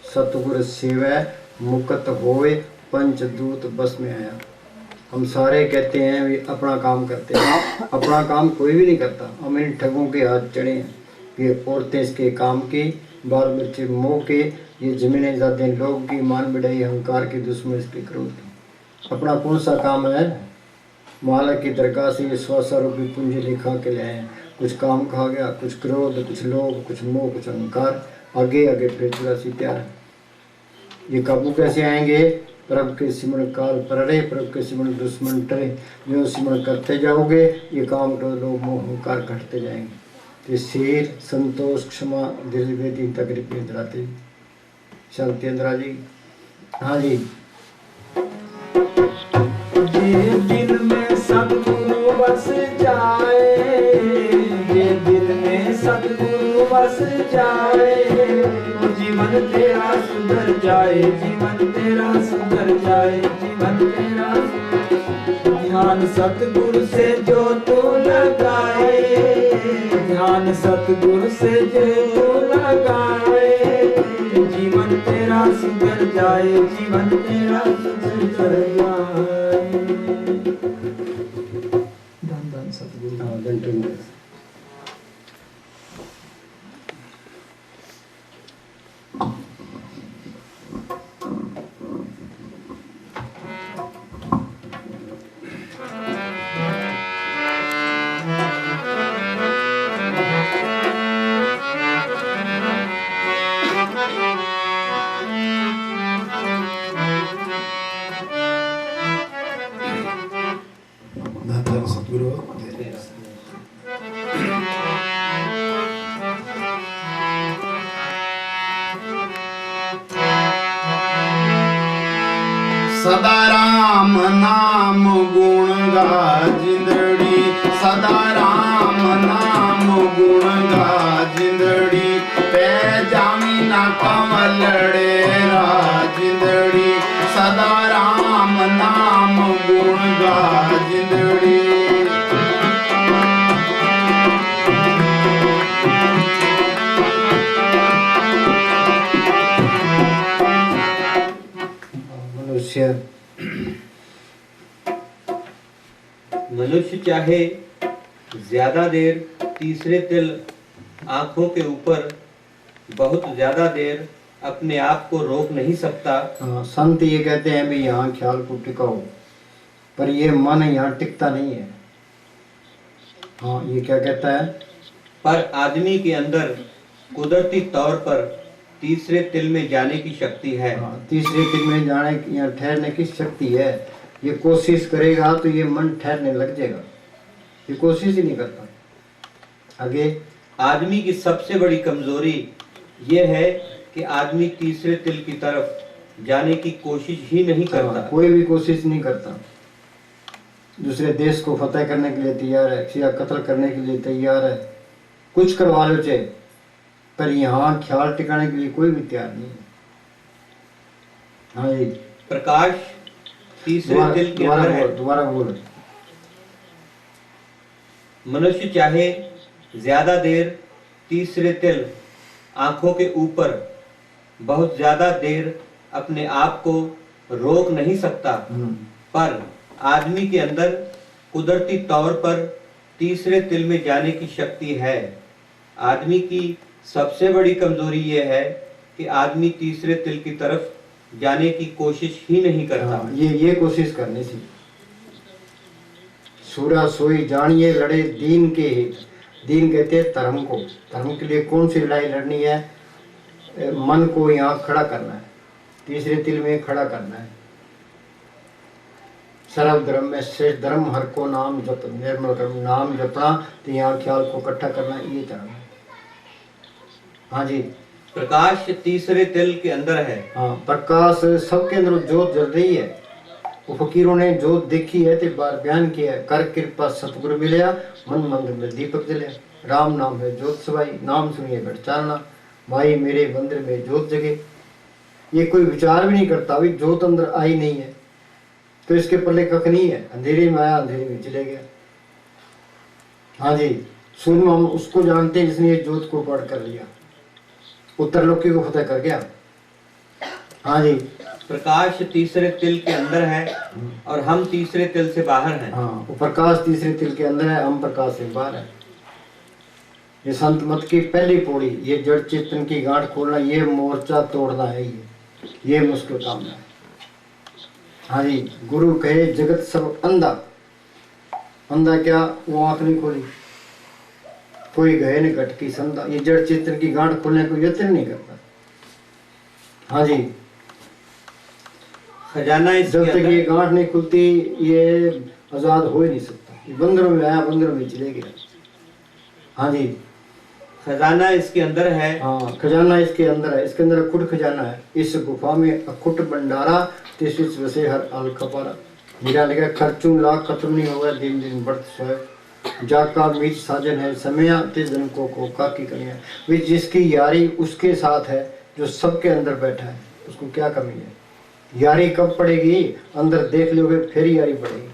सतगुर सेवै मुकत होवे, पंच दूत बस में आया। हम सारे कहते हैं भी अपना काम करते हैं, अपना काम कोई भी नहीं करता। हम इन ठगों के हाथ चढ़े हैं, ये औरतें इसके काम की, बाल बच्चे मोह के, ये जमीनें ज़ादें लोग की, मान बढ़ाई अहंकार के, दुश्मन इसके क्रोध की। अपना कौन सा काम है? मालक की दरगाह से ये 100 रुपये पूंजी लिखा के ले आए, कुछ काम खा गया, कुछ क्रोध, कुछ लोभ, कुछ मोह, कुछ अहंकार, आगे आगे फिर चौरासी तैयार। ये काबू कैसे आएंगे? प्रभु के सिमरन काल परड़े, प्रभु के सिमरन दुश्मन टरे। जो सिमरन करते जाओगे, ये काम करो, लोग मोह अहंकार घटते जाएंगे। तो शेर संतोष क्षमा दिल दीनता कृपया दिलाते शांति अंदरा जी। हाँ जी। जे दिल में सतगुरु बस जाए, जे दिल में सतगुरु बस जाए, तो जीवन तेरा सुधर जाए, जीवन तेरा सुधर जाए, जीवन तेरा। ध्यान सतगुरु से जो तू लगाए, ध्यान सतगुरु से जो तू लगाए, जीवन तेरा सुधर जाए, जीवन तेरा सुधर जाए। धन धन सतगुरु। हाँ, धन। सदा राम नाम गुण गा जिंदड़ी, सदा राम नाम गुण गा जिंदड़ी, पै जामी ना कमलड़े रा जिंदड़ी, सदा राम नाम गुण गा जिंदड़ी। मनुष्य चाहे ज्यादा देर तीसरे तिल आंखों के ऊपर बहुत ज्यादा देर अपने आप को रोक नहीं सकता। हाँ, संत ये कहते हैं भी यहाँ ख्याल को टिकाओ, पर ये मन यहाँ टिकता नहीं है। हाँ, ये क्या कहता है? पर आदमी के अंदर कुदरती तौर पर तीसरे तिल में जाने की शक्ति है। हाँ, तीसरे तिल में जाने की या ठहरने की शक्ति है। ये कोशिश करेगा तो ये मन ठहरने लग जाएगा, ये कोशिश ही नहीं करता। आगे आदमी की सबसे बड़ी कमजोरी ये है कि आदमी तीसरे तिल की तरफ जाने की कोशिश ही नहीं करता। कोई भी कोशिश नहीं करता। दूसरे देश को फतेह करने के लिए तैयार है, किसी का कत्ल करने के लिए तैयार है, कुछ करवा लो चाहे, पर यहाँ ख्याल टिकाने के लिए कोई भी तैयार नहीं है। हाँ जी, प्रकाश तीसरे तिल के अंदर है। दोबारा बोलो। मनुष्य चाहे ज्यादा देर तीसरे तिल आंखों के ऊपर बहुत ज्यादा देर अपने आप को रोक नहीं सकता, पर आदमी के अंदर कुदरती तौर पर तीसरे तिल में जाने की शक्ति है। आदमी की सबसे बड़ी कमजोरी ये है कि आदमी तीसरे तिल की तरफ जाने की कोशिश ही नहीं करता। हाँ, ये कोशिश करनी थी। सूरा सोई जानिए लड़े दीन के हित। दीन कहते हैं धर्म को। धर्म के लिए कौन सी लड़ाई लड़नी है? मन को यहाँ खड़ा करना है, तीसरे तिल में खड़ा करना है। सर्व धर्म में श्रेष्ठ धर्म हर को नाम जप, निर्मल कर्म नाम जपना, तो यहाँ ख्याल को इकट्ठा करना, ये धर्म है। हाँ जी, प्रकाश तीसरे तिल के अंदर है। हाँ, प्रकाश सबके अंदर जोत जल रही है। वो फकीरों ने जोत देखी है तो बार बयान किया है। कर कृपा सतगुरु मिलया, मन मंदिर में दीपक जले। राम नाम है जोत सवाई, नाम सुनिए घट चालना, भाई मेरे मंदिर में जोत जगे। ये कोई विचार भी नहीं करता, अभी जोत अंदर आई नहीं है तो इसके पल्ले कख नहीं है। अंधेरे में आया, अंधेरे में चले गया। हाँ जी, सूर्य हम उसको जानते हैं जिसने ये जोत को पार कर लिया, उत्तर लोकी को फतेह कर गया। हाँ जी, प्रकाश तीसरे तिल के अंदर है और हम तीसरे तिल से बाहर हैं। हाँ, वो प्रकाश तीसरे तिल के अंदर है, हम प्रकाश से बाहर है। ये संत मत की पहली पौड़ी, ये जड़ चेतन की गांठ खोलना, ये मोर्चा तोड़ना है। ये मुश्किल काम है। हाँ जी, गुरु कहे जगत सब अंधा। अंधा क्या? वो आंख नहीं खोली, कोई गए नहीं घट की संधा। ये जड़ चेतन की गांठ खोलने को यत्न नहीं करता। हाँ जी, खजाना जब तक ये गांठ नहीं खुलती ये आजाद हो ही नहीं सकता। ये बंदरों में आया, बंदरों में चले गया। हाँ जी, खजाना इसके अंदर है। हाँ, खजाना इसके अंदर है। इसके अंदर अखुट खजाना है। इस गुफा में अखुट भंडारा, तिस वसे हर आल खपारा। मेरा लगा खर्चू लाख खत्म नहीं होगा, दिन दिन बढ़त सोए। जाका मीच साजन है समया, तिस जन को काकी कमिया। वे जिसकी यारी उसके साथ है, जो सबके अंदर बैठा है, उसको क्या कमी है? यारी कब पड़ेगी? अंदर देख लोगे फिर यारी पड़ेगी।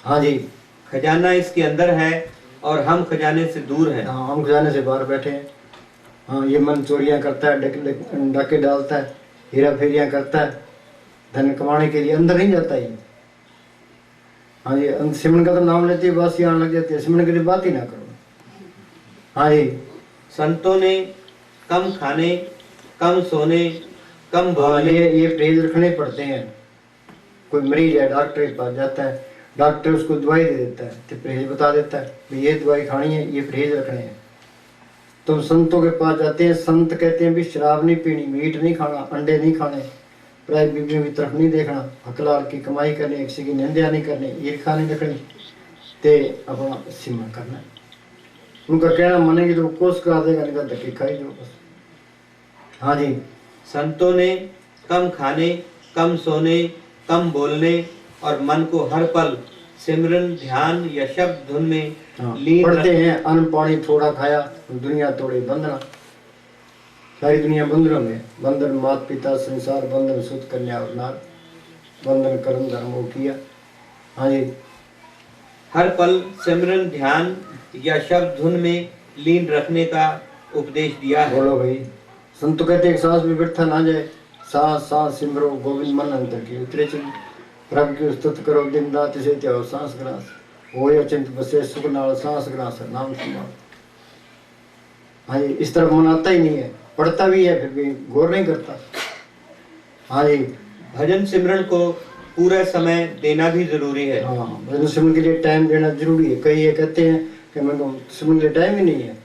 हाँ जी, खजाना इसके अंदर है और हम खजाने से दूर हैं। हाँ, हम खजाने से बाहर बैठे हैं। हाँ, ये मन चोरियां करता है, डाके डालता है, हेरा फेरियां करता है, धन कमाने के लिए अंदर नहीं जाता ये। हाँ जी, सिमरन का तो नाम लेते ही बस यहाँ लग जाते हैं। सिमरन के लिए बात ही ना करो। हाँ जी, संतों ने कम खाने, कम सोने, कम बोलने, ये परहेज रखने पड़ते हैं। कोई मरीज है, डॉक्टर के पास जाता है, डॉक्टर उसको दवाई दे देता है, तो परहेज बता देता है भी ये दवाई खानी है, ये परहेज रखने हैं। तो संतों के पास जाते हैं, संत कहते हैं भी शराब नहीं पीनी, मीट नहीं खाना, अंडे नहीं खाने, प्राय बीबियों की तरफ नहीं देखना, हकलाल की कमाई करनी, किसी की निंदा नहीं करनी, ईर्खा नहीं रखनी, ते अपना सीमा करना। उनका कहना मानेंगे तो कोस कर देगा, निकल धक्के खाई जो बस। हाँ जी, संतों ने कम खाने, कम सोने, कम बोलने और मन को हर पल सिमरन, ध्यान या शब्द धुन में लीन पढ़ते हैं। अन्न पानी थोड़ा खाया, दुनिया तोड़े बंधना। सारी दुनिया बंधनों में, बंधन माता पिता संसार, बंधन सुत कन्या और नार, बंधन कर्म धर्मों किया। हाँ जी, हर पल सिमरन, ध्यान या शब्द धुन में लीन रखने का उपदेश दिया है। बोलो भाई, संत कहते हैं सांस भी व्यर्थ ना जाए, सांस सांस सिमरो गोविंद मन अंतर की उतरे चल। प्रभु की स्तुति करो दिन रात, इसे त्याओ सांस ग्रास, हो अचिंत बसे सुख नाल सांस ग्रास नाम सुनाओ। हाँ जी, इस तरफ मन आता ही नहीं है, पढ़ता भी है फिर भी गौर नहीं करता। हाँ जी, भजन सिमरन को पूरा समय देना भी जरूरी है। हाँ, भजन सिमरन के लिए टाइम देना जरूरी है। कई ये कहते हैं कि मेरे को सिमरन के लिए टाइम ही नहीं है,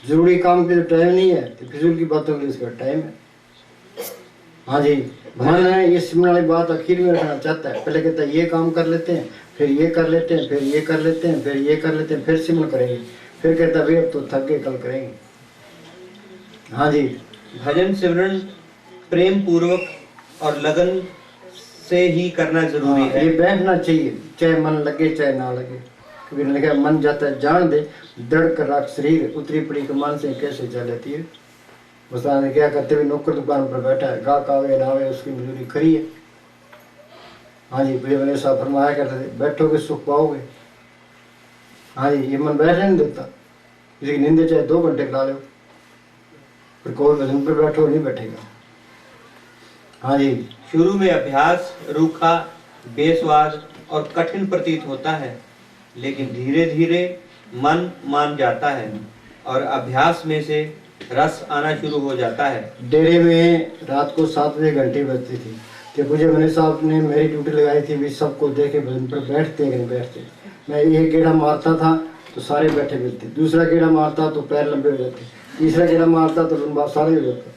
जरूरी काम के लिए टाइम नहीं है, तो फिजूल की बातों के लिए इसका टाइम है। हाँ जी, मन है ये सिमरन वाली बात आखिर में रखना चाहता है। पहले कहता है ये काम कर लेते हैं, फिर ये कर लेते हैं, फिर ये कर लेते हैं, फिर ये कर लेते हैं, फिर सिमरन करेंगे, फिर कहता है भाई अब तो थक गए, कल करेंगे। हाँ जी, भजन सिमरन प्रेम पूर्वक और लगन से ही करना जरूरी हाँ, है। ये बैठना चाहिए, चाहे मन लगे चाहे ना लगे। कभी लगे मन जाता है जान दे, दृढ़ कर रख शरीर, उतरी पड़ी कमान से कैसे चलती है। उस्ताद ने क्या करते हुए नौकर दुकान पर बैठा है, गाहक आवे ना आवे उसकी मजदूरी खरी है। हाँ जी, भैया मैंने साहब फरमाया करते थे बैठोगे सुख पाओगे। हाँ जी, ये मन बैठने नहीं देता, किसी की नींद चाहे 2 घंटे खिला लो, फिर कोई भजन पर बैठो नहीं बैठेगा। हाँ जी, शुरू में अभ्यास रूखा, बेस्वाद और कठिन प्रतीत होता है, लेकिन धीरे धीरे मन मान जाता है और अभ्यास में से रस आना शुरू हो जाता है। डेरे में रात को 7 बजे घंटी बजती थी, तो मुझे मैंने साहब ने मेरी ड्यूटी लगाई थी भी सबको देखे भजन पर बैठते कि नहीं बैठते। मैं एक गेड़ा मारता था तो सारे बैठे मिलते, दूसरा गेड़ा मारता तो पैर लंबे हो जाते, तीसरा गेड़ा मारता तो लंबा सारे हो जाते।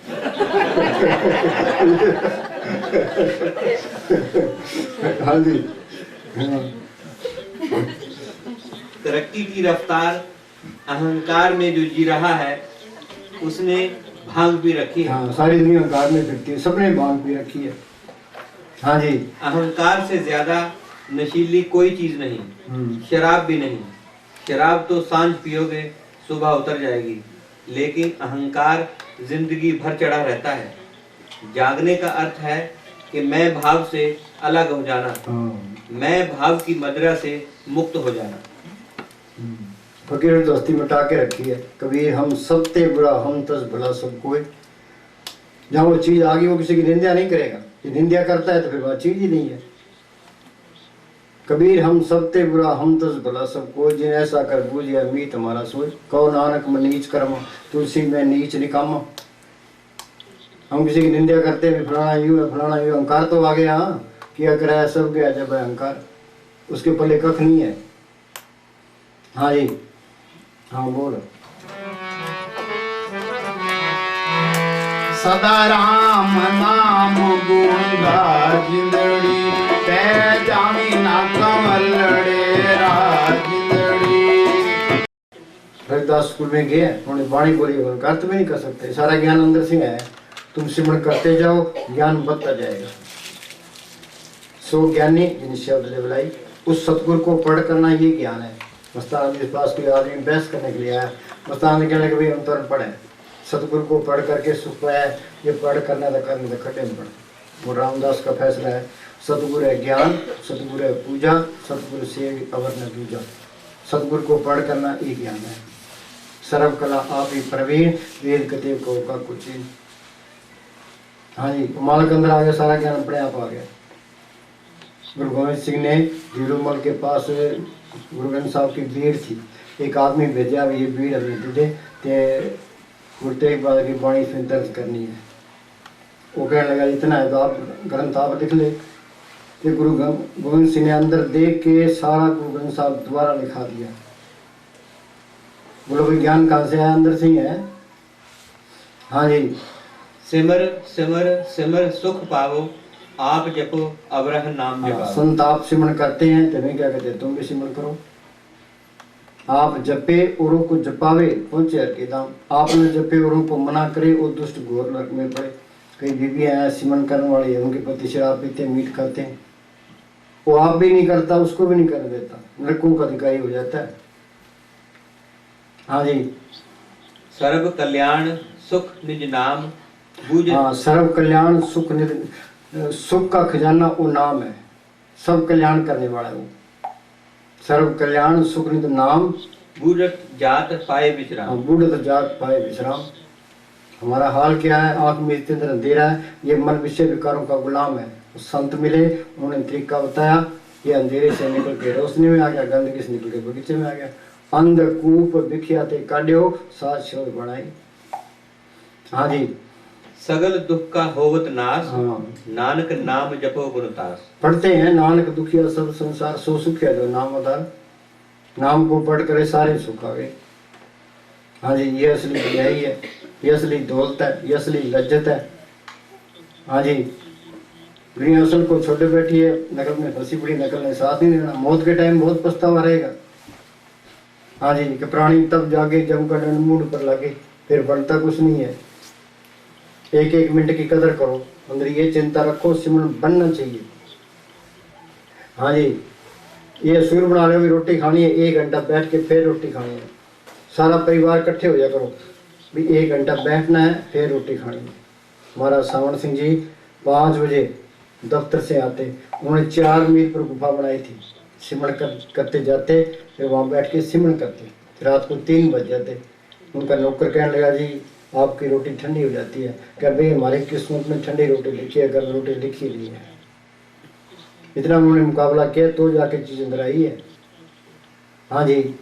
हाँ जी, तरक्की की रफ्तार अहंकार में जो जी रहा है उसने भांग भी रखी है। हाँ, सारी दुनिया अहंकार में फिरती है, सबने भांग भी रखी है। हाँ जी, अहंकार से ज्यादा नशीली कोई चीज नहीं, शराब भी नहीं। शराब तो सांझ पियोगे सुबह उतर जाएगी, लेकिन अहंकार जिंदगी भर चढ़ा रहता है। जागने का अर्थ है कि मैं भाव से अलग हो जाना, मैं भाव की मदिरा से मुक्त हो जाना। फकीर दोस्ती मिटा के रखी है, कभी हम सबते बुरा हम तस भला सब कोई। जहाँ वो चीज आ गई वो किसी की निंदा नहीं करेगा, ये निंदा करता है तो फिर वह चीज ही नहीं है। कबीर हम सबते बुरा हम तस भला सब कोई, जिन ऐसा कर बूझिया मीत हमारा सोच। कहो नानक मन नीच कर्म तुलसी में नीच निकामा। हम किसी की निंदा करते हैं, फलाना यूं है फलाना यूं, अहंकार तो आ गया। हाँ, किया कराया सब गया जब है अहंकार, उसके पल्ले कख नहीं है। हाँ जी, हाँ बोलो। सदा राम नाम गुण जिंदड़ी, तै जानी ना कमलड़े राजिंदड़ी। रविदास स्कूल में गए, उन्होंने वाणी बोली, अहंकार तुम्हें नहीं कर सकते, सारा ज्ञान अंदर से है, तुम सिमरन करते जाओ ज्ञान बढ़ता जाएगा। सो ज्ञानी जिन शब्द दिलाई, उस सतगुरु को पढ़ करना ये ज्ञान है। मस्तान के पास कोई आदमी बहस करने के लिए आया, मस्तान ने कहने के भाई हम तो पढ़े, सतगुरु को पढ़ करके सुख पाया, ये पढ़ करना था करने तो खड्डे में पढ़। वो रामदास का फैसला है, सतगुरु है ज्ञान, सतगुरु है पूजा, सतगुरु से अवर न दूजा। सतगुरु को पढ़ करना ये ज्ञान है। सर्व कला आप ही प्रवीण, वेद कते को का कुछ। हाँ जी, माल के अंदर आ गया, सारा ज्ञान अपने आप आ गया। गुरु गोविंद सिंह ने धीरूमल के पास गुरु ग्रंथ साहब की भीड़ थी, एक आदमी भेजा ये भीड़ हमें दे दे ते गुरु तेग बहादुर की वाणी इसमें दर्ज करनी है। वो कहने लगा इतना है तो आप ग्रंथ आप लिख ले। तो गुरु गोविंद सिंह ने अंदर देख के सारा गुरु ग्रंथ साहब दोबारा लिखा दिया। बोलो भाई ज्ञान कहाँ से आया? अंदर से ही है। हाँ जी, सिमर सिमर सिमर सुख पावो, आप जपो अवरह नाम जपाओ। संत आप सिमरन करते हैं, तुम्हें क्या कहते हैं, तुम भी सिमरन करो। आप जपे औरों को जपावे, पहुंचे हर के दाम। आपने जपे औरों को मना करे, वो दुष्ट घोर नरक में पड़े। कई बीबियां हैं सिमरन करने वाली, उनके पति शराब पीते मीट खाते हैं, वो आप भी नहीं करता उसको भी नहीं कर देता, नरकों का अधिकारी हो जाता है। हाँ जी, सर्व कल्याण सुख निज नाम बूझ। हाँ, सर्व कल्याण सुख निज, सुख का खजाना वो नाम है, सब कल्याण करने वाला है वो। सर्व कल्याण सुख निज नाम, बूढ़त जात पाए विश्राम। बूढ़त जात पाए विश्राम। हमारा हाल क्या है? आंख में इतने तरह अंधेरा है, ये मन विषय विकारों का गुलाम है। संत मिले, उन्होंने तरीका बताया, ये अंधेरे से निकल के रोशनी में आ गया, गंदगी से निकल के बगीचे में आ गया। अंधकूप बिख्याते काढ़ो सात शब्द बनाई। हाँ जी, सगल दुख का होवत नाश, हाँ नानक नाम जपो गुणतास। पढ़ते हैं नानक दुखिया सब संसार सो सुखिया जो नाम आधार, नाम को पढ़ करे सारे सुख आवे। हाँ जी, ये असली यही है, ये असली दौलत है, ये असली लज्जत है। हाँ जी, दुनिया असल को छोड़े बैठी है, नकल में फंसी पड़ी, नकल ने साथ नहीं देना, मौत के टाइम बहुत पछतावा रहेगा। हाँ जी, कि प्राणी तब जागे जब का दंड मूड पर लगे, फिर बनता कुछ नहीं है। एक एक मिनट की कदर करो, अंदर ये चिंता रखो सिमरन बनना चाहिए। हाँ जी, ये सूर बना रहे हो, रोटी खानी है, 1 घंटा बैठ के फिर रोटी खानी है। सारा परिवार इकट्ठे हो जा करो, भी 1 घंटा बैठना है फिर रोटी खानी है। महाराज सावण सिंह जी 5 बजे दफ्तर से आते, उन्होंने 4 मील पर गुफा बनाई थी, सिमरन करते जाते, फिर वहाँ बैठ के सिमरन करते, फिर रात को 3 बज जाते। उनका नौकर कहने लगा जी आपकी रोटी ठंडी हो जाती है। क्या भाई हमारी किस्मत में ठंडी रोटी लिखी है, गर्म रोटी लिखी नहीं है। इतना उन्होंने मुकाबला किया तो जाके चीज अंदर आई है। हाँ जी,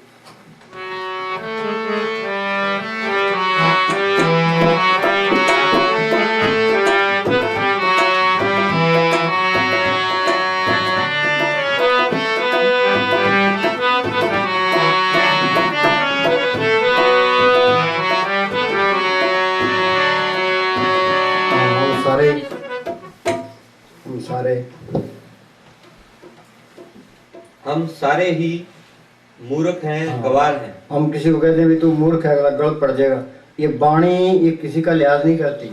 हम सारे ही मूर्ख हैं, गवार हैं। हम किसी को कहते हैं भी तू मूर्ख है, अगला गलत पड़ जाएगा। ये वाणी ये किसी का लिहाज नहीं करती।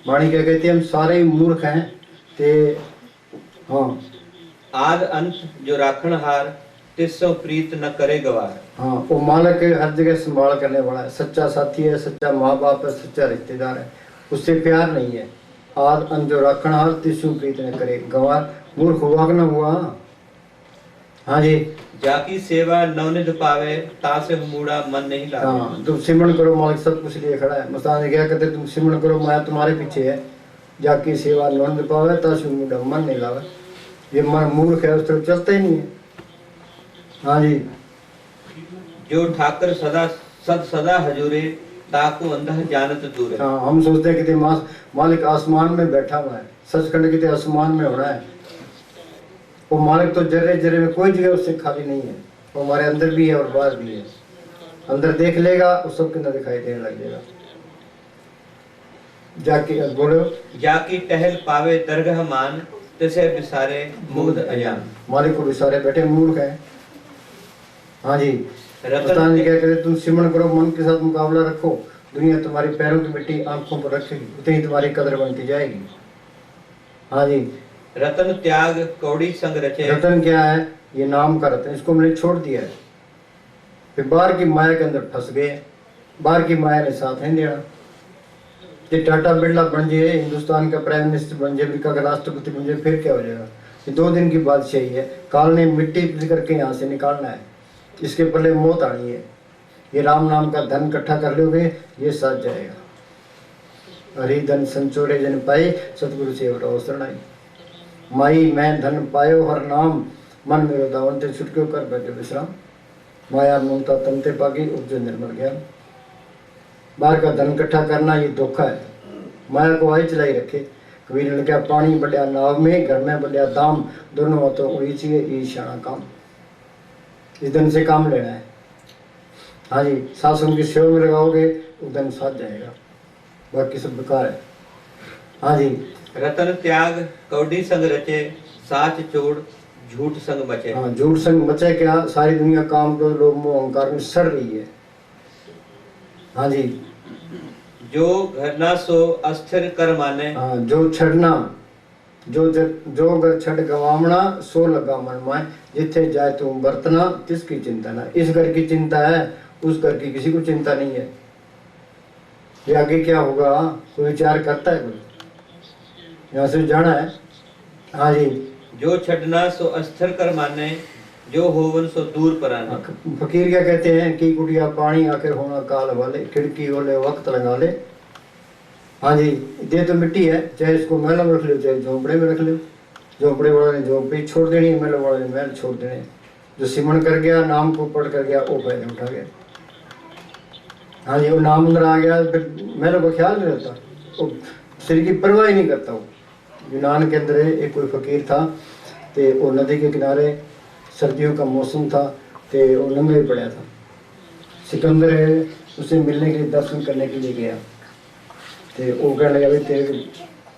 वाणी क्या कहती है, हम सारे ही मूर्ख हैं ते हाँ आद अंत जो राखण हार, तिसो प्रीत न करे गवार। हाँ, वो मालिक हर जगह संभाल करने वाला है, सच्चा साथी है, सच्चा माँ बाप है, सच्चा रिश्तेदार है, उससे प्यार नहीं है। आद अंत जो राखण हार, तिसो प्रीत न करे गवार। मूर्ख हुआ कि न हुआ। हाँ जी, जाकी सेवा नवनिध पावे, तासे मूड़ा मन नहीं लावे। हाँ, तुम सिमरन करो, मालिक सब कुछ लिए खड़ा है। मस्तान ने क्या कहते, तुम सिमरन करो, माया तुम्हारे पीछे है। जाकी सेवा नवनिध पावे, तासे मूड़ा मन नहीं लावे। ये मन मूर्ख है, उस तरफ चलता ही नहीं है। हाँ जी, जो ठाकर सदा हजूरे, ताकू अंधा जानत दूरे। हाँ, हम सोचते हैं कि मालिक आसमान में बैठा हुआ है, सचखंड कितने आसमान में हो रहा है। वो मालिक तो जर्रे जर्रे में कोई जगह उससे खाली नहीं है। वो हमारे अंदर भी है और बाहर भी है। अंदर देख लेगा उस सब के अंदर दिखाई देने लग जाएगा। जाके बोलो, जाकी टहल पावे दरगह मान, तिसे विसारे मुग्ध अजान। मालिक को विसारे बैठे मूर्ख है। हाँ जी, रतन क्या कहते, तुम सिमरन करो, मन के साथ मुकाबला रखो, दुनिया तुम्हारी पैरों की मिट्टी आंखों पर रखेगी, उतनी तुम्हारी कदर बनती जाएगी। हाँ जी, रतन त्याग कौड़ी संग रचे। रतन क्या है, ये नाम का रतन, इसको मैंने छोड़ दिया है। फिर बाहर की माया के अंदर फंस गए, बाहर की माया ने साथ नहीं देना। ये टाटा बिरला बन जाए, हिंदुस्तान का प्राइम मिनिस्टर बन जाए, अमेरिका का राष्ट्रपति बन जाए, फिर क्या हो जाएगा। ये 2 दिन की बादशाही है, काल ने मिट्टी करके यहाँ से निकालना है, इसके पहले मौत आनी है। ये राम नाम का धन इकट्ठा कर लोगे, ये साथ जाएगा। हरि धन संचोरे जन पाए, सतगुरु से शरणाई। माई मैं धन पायो हर नाम, मन मेरो दावन ते छुटक्यो कर बैठे विश्राम। माया ममता तमते पागी, उपजो निर्मल ज्ञान। बाहर का धन इकट्ठा करना ये धोखा है, माया को आई चलाई रखे। कबीर ने क्या, पानी बढ़िया नाव में, घर में बढ़िया दाम, दोनों हाथों ऊंची है ईशाना काम। इस धन से काम लेना है। हाँ जी, शासन की सेवा में लगाओगे वो धन साथ जाएगा, बाकी सब बेकार है। हाँ जी, रतन त्याग कौड़ी संग रचे, साच चोड़ झूठ संग मचे। हाँ, झूठ संग मचे क्या, सारी दुनिया काम क्रोध लोभ मोह अहंकार में सड़ रही है। हाँ जी, जो घर ना सो अस्थिर कर माने। हाँ, जो छड़ना, जो घर छड़ गवामना, सो लगा मन माए। जिथे जाए तुम बरतना, किसकी चिंता ना। इस घर की चिंता है, उस घर की किसी को चिंता नहीं है। ये आगे क्या होगा कोई विचार करता है? कोई यहाँ से जाना है। हाँ जी, जो छड़ना सो अस्थिर कर माने, जो होवन सो दूर पराने। फकीर क्या कहते हैं कि कुटिया पानी आखिर होना काल वाले, खिड़की ओले वक्त लगा ले। हाँ जी, ये तो मिट्टी है, चाहे इसको महल में रख लो, चाहे झोंपड़े में रख लो। झोंपड़े वाले ने झोंपड़ी छोड़ देनी है, महल वाले ने महल छोड़ देने। जो सिमरण कर गया, नाम को पढ़ कर गया, वो फायदा उठा गया। हाँ जी, वो नाम अंदर आ गया, फिर मेरे को ख्याल नहीं रहता, वो शरीर की परवाह ही नहीं करता। वो यूनान के अंदर एक कोई फकीर था, तो वो नदी के किनारे, सर्दियों का मौसम था, तो वो नंगा ही पड़ा था। सिकंदर है उसे मिलने के लिए, दर्शन करने के लिए गया, तो वो कहने लगा भाई तेरे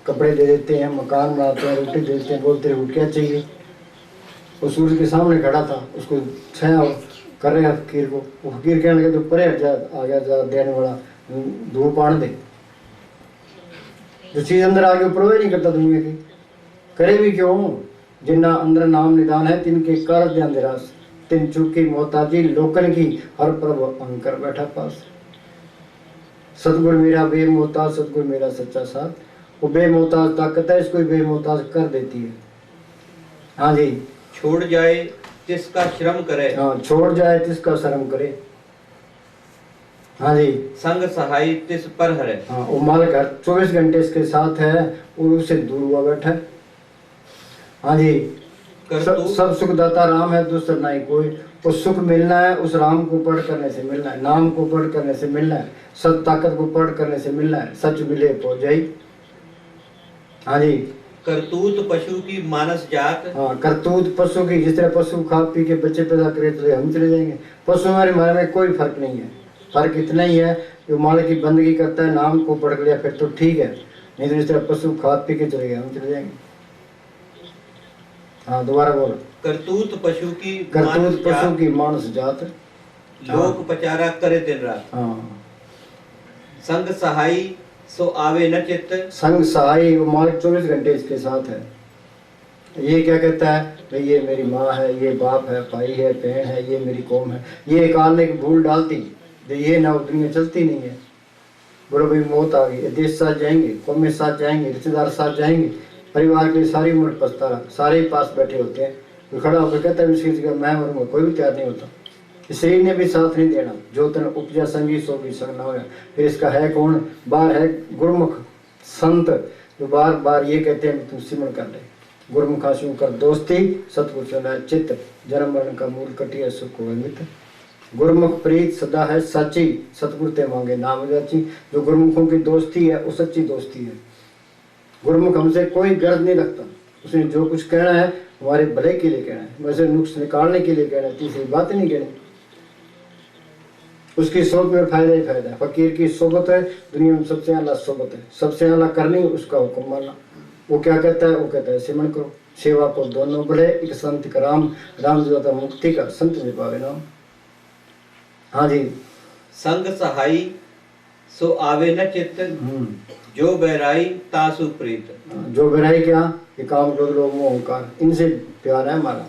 कपड़े दे देते हैं, मकान बनाते हैं, रोटी दे देते हैं, बोलते हैं क्या चाहिए। वो सूर्य के सामने खड़ा था, उसको छाया कर रहा फकीर को। वो फकीर कहने लगा तो परे हट जा, आ गया जा देने वाला, धूप आने दे। जो चीज़ अंदर आ गई परवाह नहीं करता दुनिया की, करे भी क्यों। जिन्ना अंदर नाम निदान है, तिनके कर दे अंधेरास, तिन चुकी मोहताजी लोकन की, हर प्रभ अंकर बैठा पास। सतगुर मेरा बेमोहताज, सतगुर मेरा सच्चा साथ। वो बेमोहताज ताकत है, इसको बेमोहताज कर देती है। हाँ जी, छोड़ जाए तिसका श्रम करे। हाँ, छोड़ जाए तिसका शर्म करे। हाँ जी, संग सहाय तिस पर हरे। हाँ, वो मालिक हर 24 घंटे इसके साथ है, वो उससे दूर हुआ बैठा है। हाँ जी, सब सुख दाता राम है, दूसरा नहीं कोई। वो सुख मिलना है उस राम को पढ़ करने से मिलना है, नाम को पढ़ करने से मिलना है, सत ताकत को पढ़ करने से मिलना है, सच मिले पहुंच जाई। हाँ जी, करतूत पशु की मानस जात। हाँ, करतूत पशु की, जिस तरह पशु खा पी के बच्चे पैदा करे तो हम चले जाएंगे। पशु हमारे हमारे में कोई फर्क नहीं है। फर्क इतना ही है जो मालिक की बंदगी करता है, नाम को पढ़ लिया फिर तो ठीक है, नहीं तो जिस तरह पशु खा पी के चले गए हम चले जाएंगे। हाँ, दोबारा बोलो। करतूत पशु की करतूत पशु की मानस जात, लोक पचारा करे दिन रात। हाँ, संग सहाय सो आवे न चित्त। संग सहाय, वो मालिक 24 घंटे इसके साथ है। ये क्या कहता है भाई, ये मेरी माँ है, ये बाप है, भाई है, बहन है, ये मेरी कौम है। ये एक आने की भूल डालती तो ये ना दुनिया चलती नहीं है। बोलो भाई मौत आ गई, देश साथ जाएंगे, कौमें साथ जाएंगे, रिश्तेदार साथ जाएंगे, परिवार के लिए सारी उम्र पछता रहा, सारे ही पास बैठे होते हैं। कोई खड़ा होकर कहता है इसकी जगह मैं मरूंगा, कोई भी तैयार नहीं होता। शरीर ने भी साथ नहीं देना, जो तन उपजा संगी सो भी संग ना होगा। फिर इसका है कौन, बार है गुरमुख संत, जो बार बार ये कहते हैं तुम सिमरण कर ले। गुरमुखासियों कर दोस्ती, सतगुरु चला चित्त, जन्म मरण का मूल कटिया सुख होवे मित्र। गुरमुख प्रीत सदा है सच्ची, सतगुरु ते मांगे नाम जाची। जो गुरमुखों की दोस्ती है वो सच्ची दोस्ती है। गुरमुख हमसे कोई गर्ज नहीं रखता, उसने जो कुछ कहना है हमारे भले के लिए कहना है, वैसे नुक्स निकालने के लिए कहना है, तीसरी बात नहीं कहनी। उसकी सोच में फायदा ही फायदा है। फकीर की सोबत है, दुनिया में सबसे आला सोबत है, सबसे आला करनी उसका हुक्म मानना। वो क्या कहता है, वो कहता है सिमरण करो, सेवा को दोनों बढ़े, एक संत का राम, राम जो मुक्ति का संत में पावे नाम। हाँ जी, संग सहाय सो आवे न चित्त, जो बहराई तासु प्रीत। जो बहराई क्या, ये काम क्रोध लोभ मोह अहंकार, इनसे प्यार है हमारा।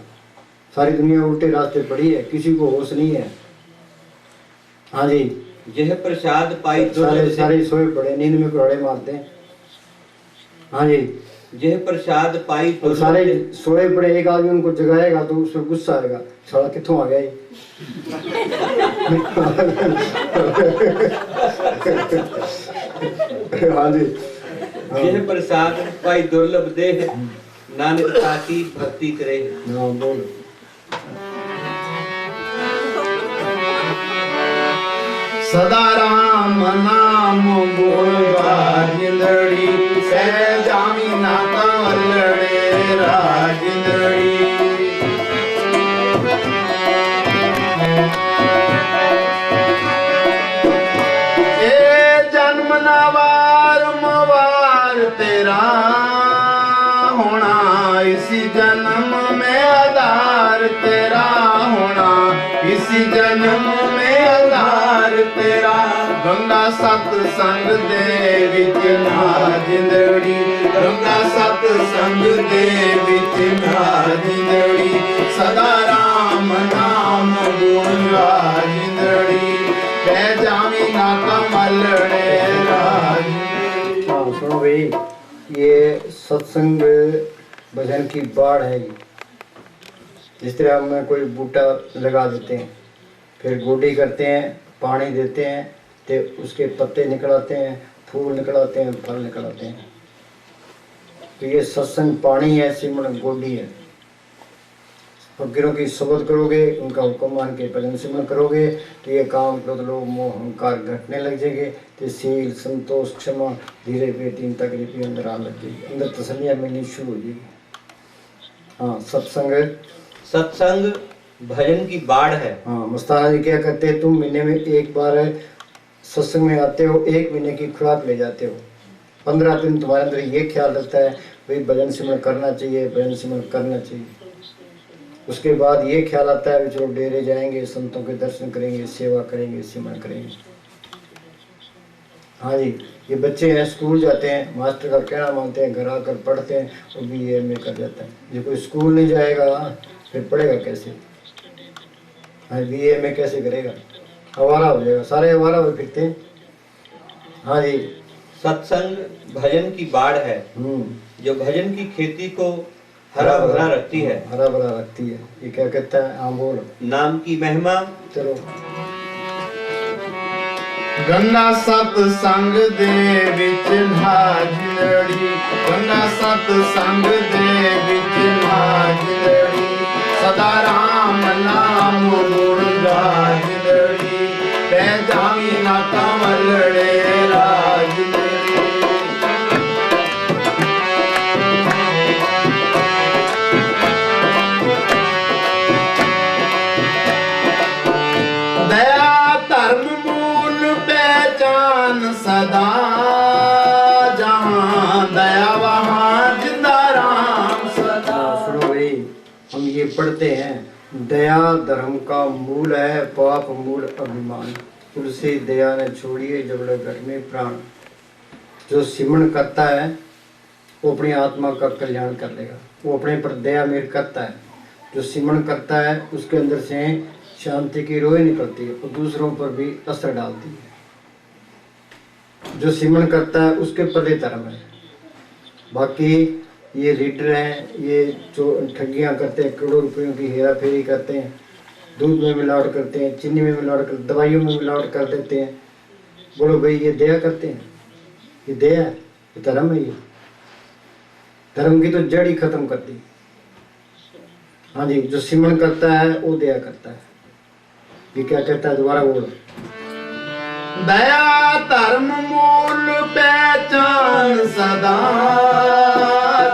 सारी दुनिया उल्टे रास्ते पड़ी है, किसी को होश नहीं है। हाँ जी, यह प्रसाद पाई सारे सोए पड़े, नींद में कुराड़े मारते हैं। हाँ जी, यह प्रसाद पाई और सारे सोए पड़े, एक आदमी उनको जगाएगा तो उसमें गुस्सा आएगा, साला कित्थों आ गया ये। हाँ जी, यह प्रसाद पाई दुर्लभ देह, नानक ताकी भक्ति करे। हाँ बोल। सदा राम नाम बोलवा जिंदड़ी, सह जामी ना कवलड़े राजिंदड़ी। ए जन्म नवार मवार तेरा होना, इसी जन्म में आधार तेरा होना, इसी जन्म में आधार तेरा। गंगा सतसंग दे विच ना जिंदड़ी, गंगा सतसंग दे विच ना जिंदड़ी। सदा राम नाम बोला जिंदड़ी, कह जामी ना कमलड़े राज। हाँ सुनो भाई, ये सत्संग भजन की बाढ़ है। जिस तरह हम कोई बूटा लगा देते हैं, फिर गोडी करते हैं, पानी देते हैं, तो उसके पत्ते निकलाते हैं, फूल निकलाते हैं, फल निकलाते हैं। तो ये सत्संग पानी है, सिमरण गोडी है। फकीरों की सोबत करोगे, उनका हुक्म मान के भजन सिमरन करोगे तो ये काम क्रोध लोभ मोह अहंकार घटने लग जाएंगे। तो शील संतोष क्षमा धीरे बेटीन तकलीफी अंदर आने लग जाएगी, अंदर तसलियाँ मिलनी शुरू हो जाएगी। हाँ, सत्संग भजन की बाढ़ है। हाँ, मस्ताना जी क्या कहते हैं, तुम महीने में एक बार सत्संग में आते हो, 1 महीने की खुराक ले जाते हो। 15 दिन तुम्हारे अंदर ये ख्याल रहता है भाई भजन सिमरन करना चाहिए, भजन सिमरन करना चाहिए। उसके बाद ये ख्याल आता है चलो डेरे जाएंगे, संतों के दर्शन करेंगे, सेवा करेंगे, सिमरन करेंगे। हाँ जी, ये बच्चे हैं स्कूल जाते हैं, मास्टर का कहना मानते हैं, घर आकर पढ़ते हैं और BA में कर जाता है। जो कोई स्कूल नहीं जाएगा फिर पढ़ेगा कैसे? हाँ, BA में कैसे करेगा? आवारा हो जाएगा, सारे आवारा हो फिरते हैं। हाँ जी, सत्संग भजन की बाढ़ है जो भजन की खेती को हरा भरा रखती है। हरा भरा रखती है। ये क्या कहता है? हाँ बोल। नाम की महिमा। चलो। गंगा सतसंग दे विच हाजरी, गंगा सतसंग दे विच हाजरी, सदा राम नाम गुण गाजरी, पै जावी ना कमलड़े राजरी। दया धर्म मूल पहचान सदा, जहाँ दया वहाँ जिंदा राम सदा। सुनो भाई, हम ये पढ़ते हैं दया धर्म का मूल है, पाप मूल अभिमान, तुलसी दया ने छोड़िए जब लग घर में प्राण। जो सिमरन करता है वो अपनी आत्मा का कल्याण कर लेगा, वो अपने पर दया मेर करता है। जो सिमरन करता है उसके अंदर से शांति की रोए निकलती है और दूसरों पर भी असर डालती है। जो सिमरन करता है उसके पदे धर्म है। बाकी ये लीडर हैं, ये जो ठगियाँ करते हैं, करोड़ों रुपयों की हेरा फेरी करते हैं, दूध में मिलावट करते हैं, चीनी में मिलावट करते, दवाइयों में मिलावट कर देते हैं। बोलो भाई ये दया करते हैं? ये दया है? ये धर्म है? ये धर्म की तो जड़ ही खत्म कर दी। हाँ जी, जो सिमरन करता है वो दया करता है। ये क्या कहता है? दोबारा बोलो। दया धर्म मूल पहचान सदा,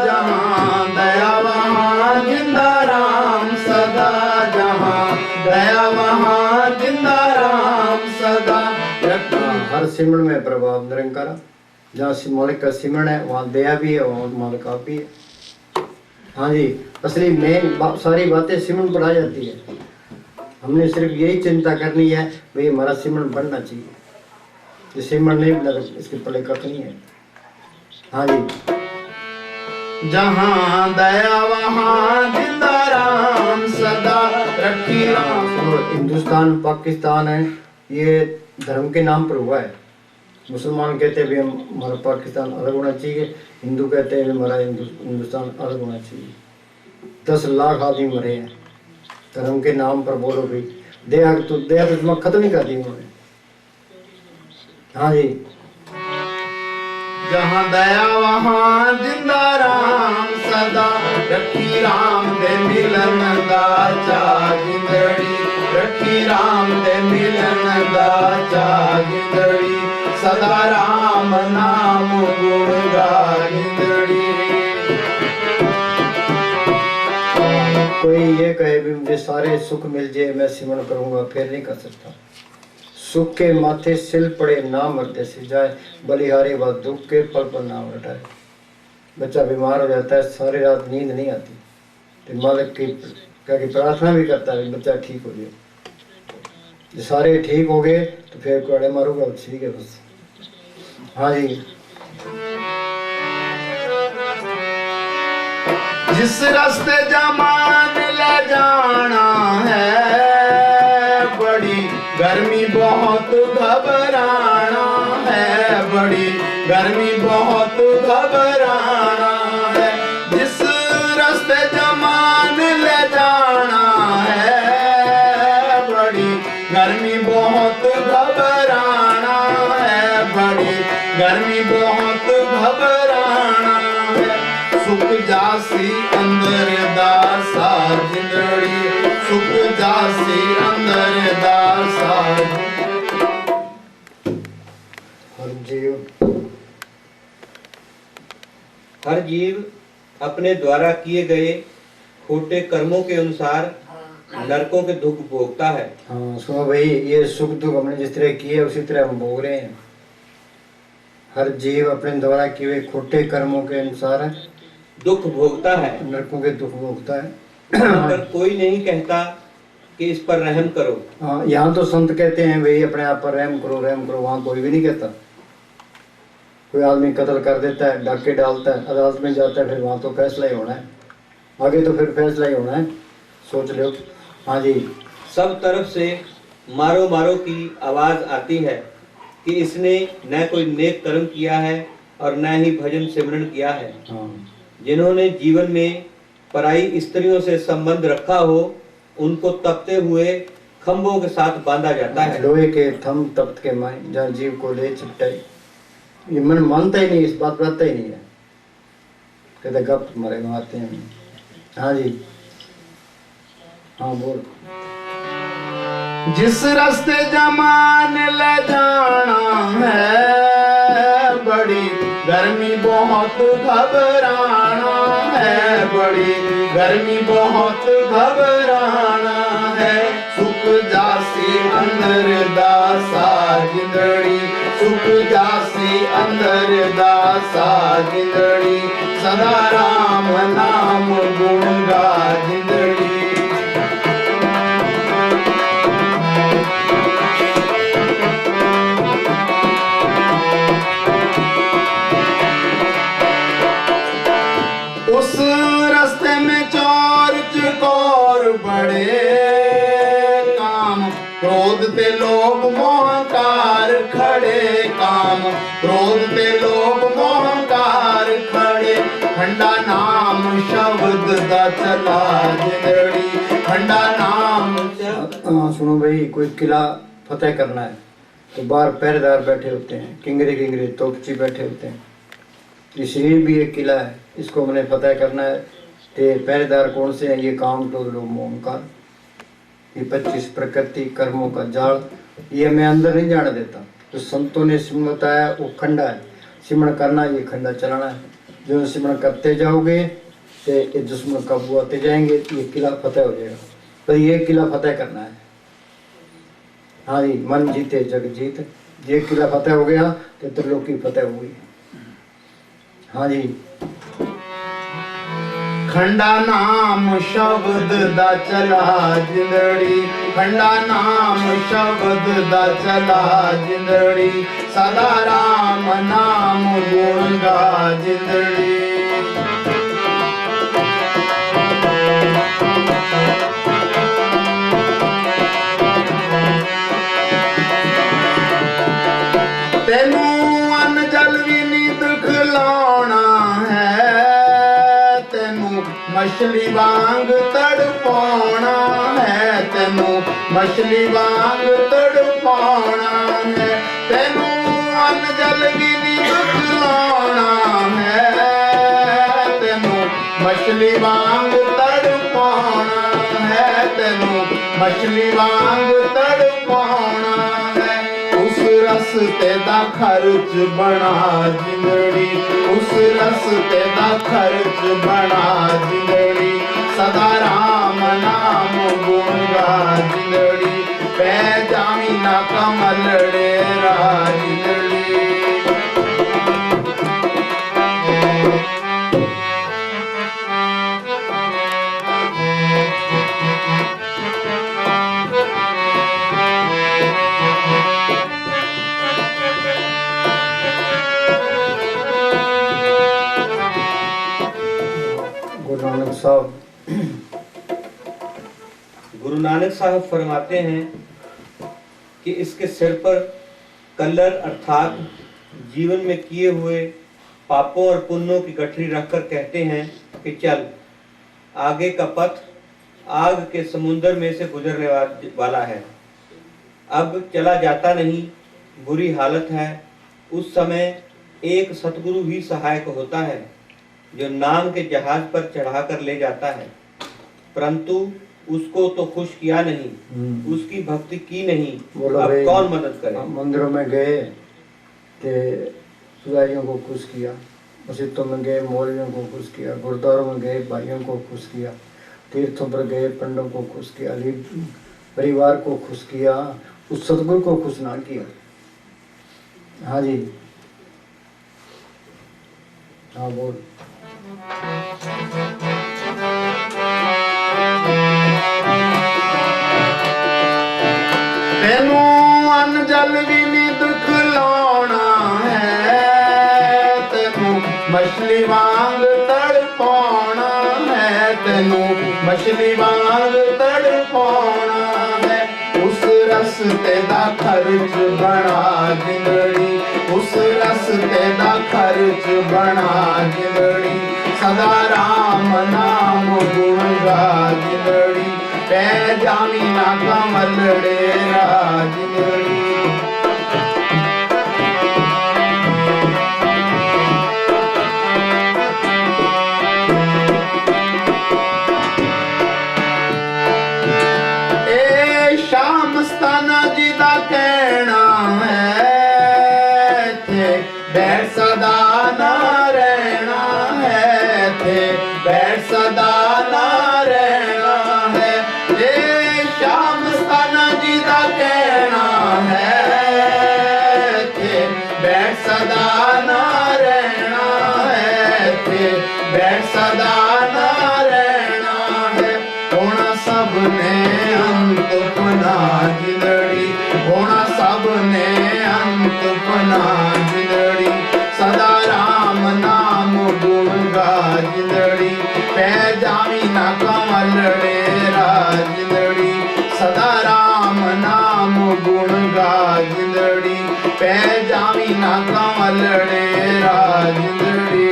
जहाँ दया वहाँ जिंदा राम सदा, जहाँ दया वहाँ जिंदा राम सदा। हर सिमरन में प्रभाव निरंकार, जहाँ मालिक का सिमरन है वहाँ दया भी है, वहाँ मालिक आप भी है। हाँ जी, असली मेन सारी बातें सिमरन पर आ जाती है। हमने सिर्फ यही चिंता करनी है भाई हमारा सिमरन बनना चाहिए। ये सिमरन नहीं बना तो इसके पले कख नहीं है। हाँ जी, जहाँ दया वहाँ जिंदा राम सदा रखी राम। हिंदुस्तान पाकिस्तान है, ये धर्म के नाम पर हुआ है। मुसलमान कहते हैं भी हमारा पाकिस्तान अलग होना चाहिए, हिंदू कहते हैं हमारा हिंदुस्तान अलग होना चाहिए। 10 लाख आदमी मरे हैं धर्म के नाम पर। बोलो भाई दया तो तुम्हें खत्म नहीं कर दी उन्होंने। हाँ जी, जहाँ दया वहाँ जिंदा राम सदा रखी राम दे मिलन दा चागिंदड़ी, रखी राम दे मिलन दा चागिंदड़ी, सदा राम नाम गुण गागिंदड़ी। कोई ये कहे भी मुझे सारे सुख मिल जाए मैं सिमरन करूंगा, फिर नहीं कर सकता। सुख के माथे सिल पड़े ना मरते से जाए, बलिहारी व दुख के पल पर नाम रटाए। बच्चा बीमार हो जाता है, सारी रात नींद नहीं आती, तो मालिक की प्रार्थना भी करता है बच्चा ठीक हो जाए। जो सारे ठीक हो गए तो फिर कड़े मारूंगा, ठीक है बस। हाँ जी, जिस रास्ते जमान ले जाना है, बड़ी गर्मी बहुत घबराना है, बड़ी गर्मी बहुत घबराना है। जिस रास्ते जमान ले जाना है, बड़ी गर्मी बहुत घबराना है, बड़ी गर्मी बहुत घबराना है। सुख जासी अंदर दासा जिंदड़ी सुख जासी अंदर दासा हर जीव अपने द्वारा किए गए खोटे कर्मों के अनुसार नरकों के दुख भोगता है। हाँ सुनो भाई, ये सुख दुख हमने जिस तरह किए उसी तरह हम भोग रहे हैं। हर जीव अपने द्वारा किए हुए खोटे कर्मों के अनुसार दुख भोगता है, नरकों के दुख भोगता है। मगर कोई नहीं कहता कि इस पर रहम करो। हाँ, यहाँ तो संत कहते हैं भाई अपने आप पर रहम करो रहम करो, वहाँ कोई भी नहीं कहता। कोई आदमी कत्ल कर देता है, डाके डालता है, अदालत में जाता है, फिर वहाँ तो फैसला ही होना है, आगे तो फिर फैसला ही होना है, सोच लो। हाँ जी। सब तरफ से मारो मारो की आवाज आती है कि इसने न कोई नेक कर्म किया है और न ही भजन सिमरन किया है। हाँ। जिन्होंने जीवन में पराई स्त्रियों से संबंध रखा हो उनको तपते हुए खंभों के साथ बांधा जाता है। लोहे के थम तप्त के माए जहाँ जीव को ले चिपटाई। ये मन मानता ही नहीं, इस बात पर आता ही नहीं है, कहते गप मरे मारते हैं। हाँ जी। हाँ बोल। जिस रास्ते जमान ले जाना है, बड़ी गर्मी बहुत घबराना है, बड़ी गर्मी बहुत घबराना है। सुख जासी अंदर दासा जिंदड़ी सुख जासी अंदर दासा जिंदड़ी सदा राम नाम गुण गा जिंदड़ी। उस रास्ते में चोर चकोर बड़े काम क्रोध पे लोग मोहकार खड़े, काम क्रोध पे लोग मोहकार खड़े। खंडा नाम शब्द दा चला जिंदड़ी खंडा नाम। सुनो भाई, कोई किला फतेह करना है तो बाहर पहरेदार बैठे होते हैं, किंगरे किंगरे तोपची बैठे होते हैं। ये शरीर भी एक किला है, इसको हमने फतेह करना है। तो पहरेदार कौन से हैं? ये काम तो लोग ओंकार, ये 25 प्रकृति कर्मों का जाल, ये हमें अंदर नहीं जाने देता। तो संतों ने सिमरण बताया वो खंडा है, सिमरण करना, ये खंडा चलाना है। जो सिमरण करते जाओगे तो ये दुश्मन काबू आते जाएंगे, ये किला फतेह हो जाएगा। तो ये किला फतेह करना है। हाँ जी, मन जीते जग जीत, ये किला फतेह हो गया तो त्रिलोकी फतेह हो गई। हाँ जी। खंडा नाम शब्द दा चला जिंदड़ी खंडा नाम शब्द दा चला जिंदड़ी सदा राम नाम गुण गा जिंदड़ी। तेनू अन जल भी नींद खिलाना है, तेनू मछली वांग तड़पाना है, तेनू मछली वांग तड़पाना है। तेनू अन जल भी नींद खिलाना है, तेनू मछली वांग तड़पाना है, तेनू मछली वांग तड़पाना है। उस रस्ते दा खर्च बना जिंदड़ी उस रस्ते दा खर्च बना जिंदड़ी सदा राम नाम गुण गा जिंदड़ी पै जामी ना कमलड़े रा जिंदड़ी। गुरु नानक साहब फरमाते हैं कि इसके सिर पर कल्लर अर्थात जीवन में किए हुए पापों और पुण्यों की गठरी रखकर कहते हैं कि चल, आगे का पथ आग के समुद्र में से गुजरने वाला है, अब चला जाता नहीं, बुरी हालत है। उस समय एक सतगुरु ही सहायक होता है जो नाम के जहाज पर चढ़ाकर ले जाता है। परंतु उसको तो खुश किया नहीं, उसकी भक्ति की नहीं, बोलो अब भाई, कौन मदद करे। मंदिरों में गए ते पुजारियों को खुश किया, मस्जिदों में गए मौलवियों को खुश किया, गुरुद्वारों में गए भाइयों को खुश किया, तीर्थों पर गए पंडों को खुश किया, परिवार को खुश किया, उस सतगुरु को खुश ना किया। हाँ जी, हाँ बोल। तेनू अन्न जल भी नी दुख लाना है, तेनू मछली वांग तड़पाना है, तेनू मछली वांग तड़पाना है। उस रस्ते दा खर्च बना जिंदड़ी, उस रस्ते दा खर्च बना जिंदड़ी, सदा राम नाम गुण गा जिंदड़ी, पै जामी ना कमलड़े राजिंदड़ी। ए शाम मस्ताना जी दा कहना है, थे बैठ सदा ना रहना है, थे बैठ सदा ना रहना है। ए शाम मस्ताना जी दा कहना है, थे बैठ सदा ना रहना है, थे बैठ सदा ना रहना है। होना सबने अंत पना जिंदड़ी, होना सबने अंत पना जिंदड़ी, सदा राम नाम गुण गा जिंदड़ी, पै जामी ना कमलड़े राजिंदड़ी, सदा राम नाम गुण गा जिंदड़ी, पै जामी ना कमलड़े राजिंदड़ी।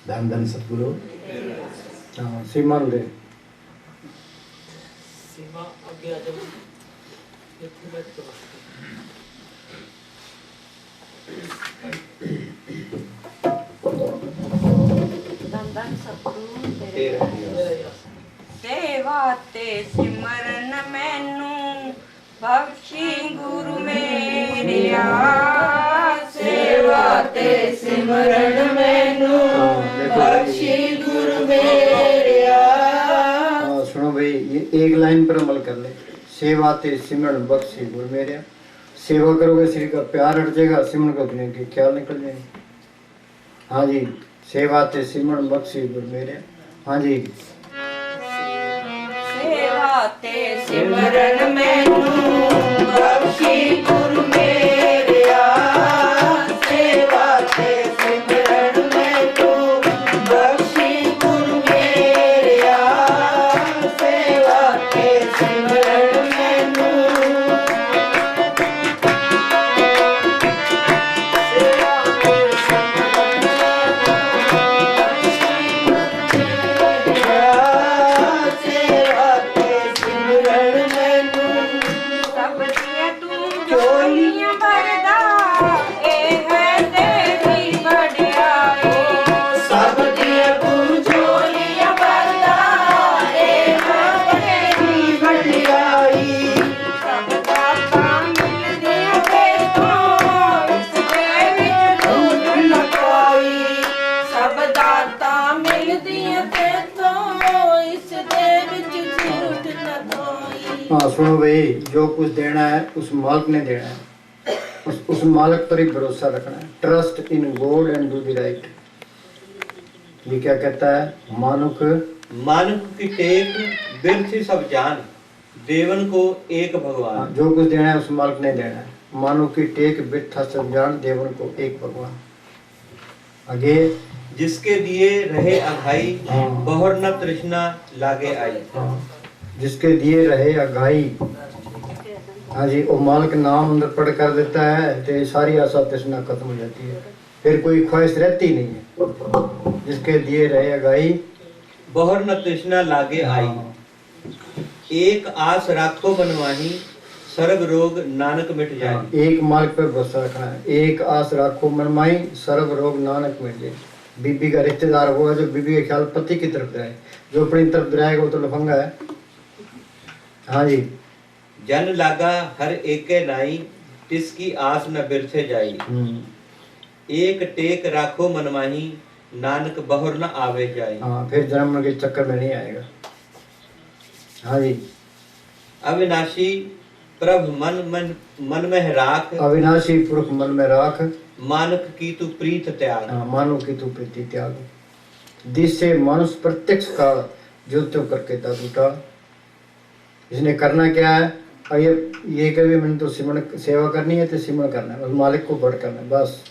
धन धन सतगुरु। हाँ, सीमान दे। सेवा ते सिमरन मैनू बख्शी गुरु मेरिया, सेवा ते सिमरन मैनू बख्शी गुरु मेरिया। सुनो भाई, ये एक लाइन पर अमल कर ले। सेवा ते सिमरन बख्शी गुरु मेरिया। सेवा करोगे श्री का प्यार हट जाएगा, सिमरन को अपने के ख्याल निकल जाएंगे। हाँ जी, सेवा ते सिमरन बख्शी गुरु मेरिया। हाँ जी, सेवा ते सिमरन मैनू बख्शी गुरु मेरिया, सेवा ते सिमरन मैनू बख्शी गुरु मेरिया, सेवा ते सिमरन मैनू, सेवा ते सिमरन मैनू, सब दिया तू झोलियां भरदा, ए है तेरी बढ़ियाई, सब दिया तू झोलियां भरदा, ए है तेरी बढ़ियाई, सब दाता मिलदियां तेतों, इस दे विच झूठ न कोई, सब दाता मिलदियां तेतों, इस दे विच झूठ न कोई। हाँ सुनो भाई, जो कुछ देना है उस मालिक ने देना है, उस मालिक पर ही भरोसा रखना है। Trust in God and do the right. ये क्या कहता है? मानुक मानुक की टेक बिरथी सब जान, देवन को एक भगवान। हाँ, जो कुछ देना है उस मालिक ने देना है। मानुक की टेक बिरथा सब जान, देवन को एक भगवान। आगे, जिसके दिए रहे अघाई, हाँ। बहुर न तृष्णा लागे आई। हाँ, जिसके दिए रहे अघाई। हाँ जी, वो मालिक नाम अंदर पढ़ कर देता है तो सारी आशा तृष्णा खत्म हो जाती है, फिर कोई ख्वाहिश रहती नहीं है। जिसके दिए रहे अघाई, बहुर न तृष्णा लागे आई। एक आस राखो बनवाही, सर्व रोग नानक मिट जाए। एक मालिक पर भरोसा रखना है। एक आस राखो मनमाई, सर्व रोग नानक मिट जाए। बीबी का रिश्तेदार वो है जो बीबी के ख्याल पति की तरफ जाए, जो अपनी तरफ जाएगा वो तो लफंगा है। हाँ जी। जन लागा हर एके नाई, तिसकी आस न बिरथे जाई। एक टेक राखो मनमाही, नानक बहुर न आवे जाई। हाँ, फिर जन्म के चक्कर में नहीं आएगा। हाँ जी। अविनाशी प्रभ मन में राख, अविनाशी पुरुष मन में राख, मानक की तू प्रीत त्याग। हाँ, मानो की तू प्रीति त्याग। जिससे मनुष्य प्रत्यक्ष का जो तो करके था टूटा। इसने करना क्या है? और ये कभी मैंने तो सिमरण सेवा करनी है तो सिमरण करना है, बस मालिक को बढ़ करना है, बस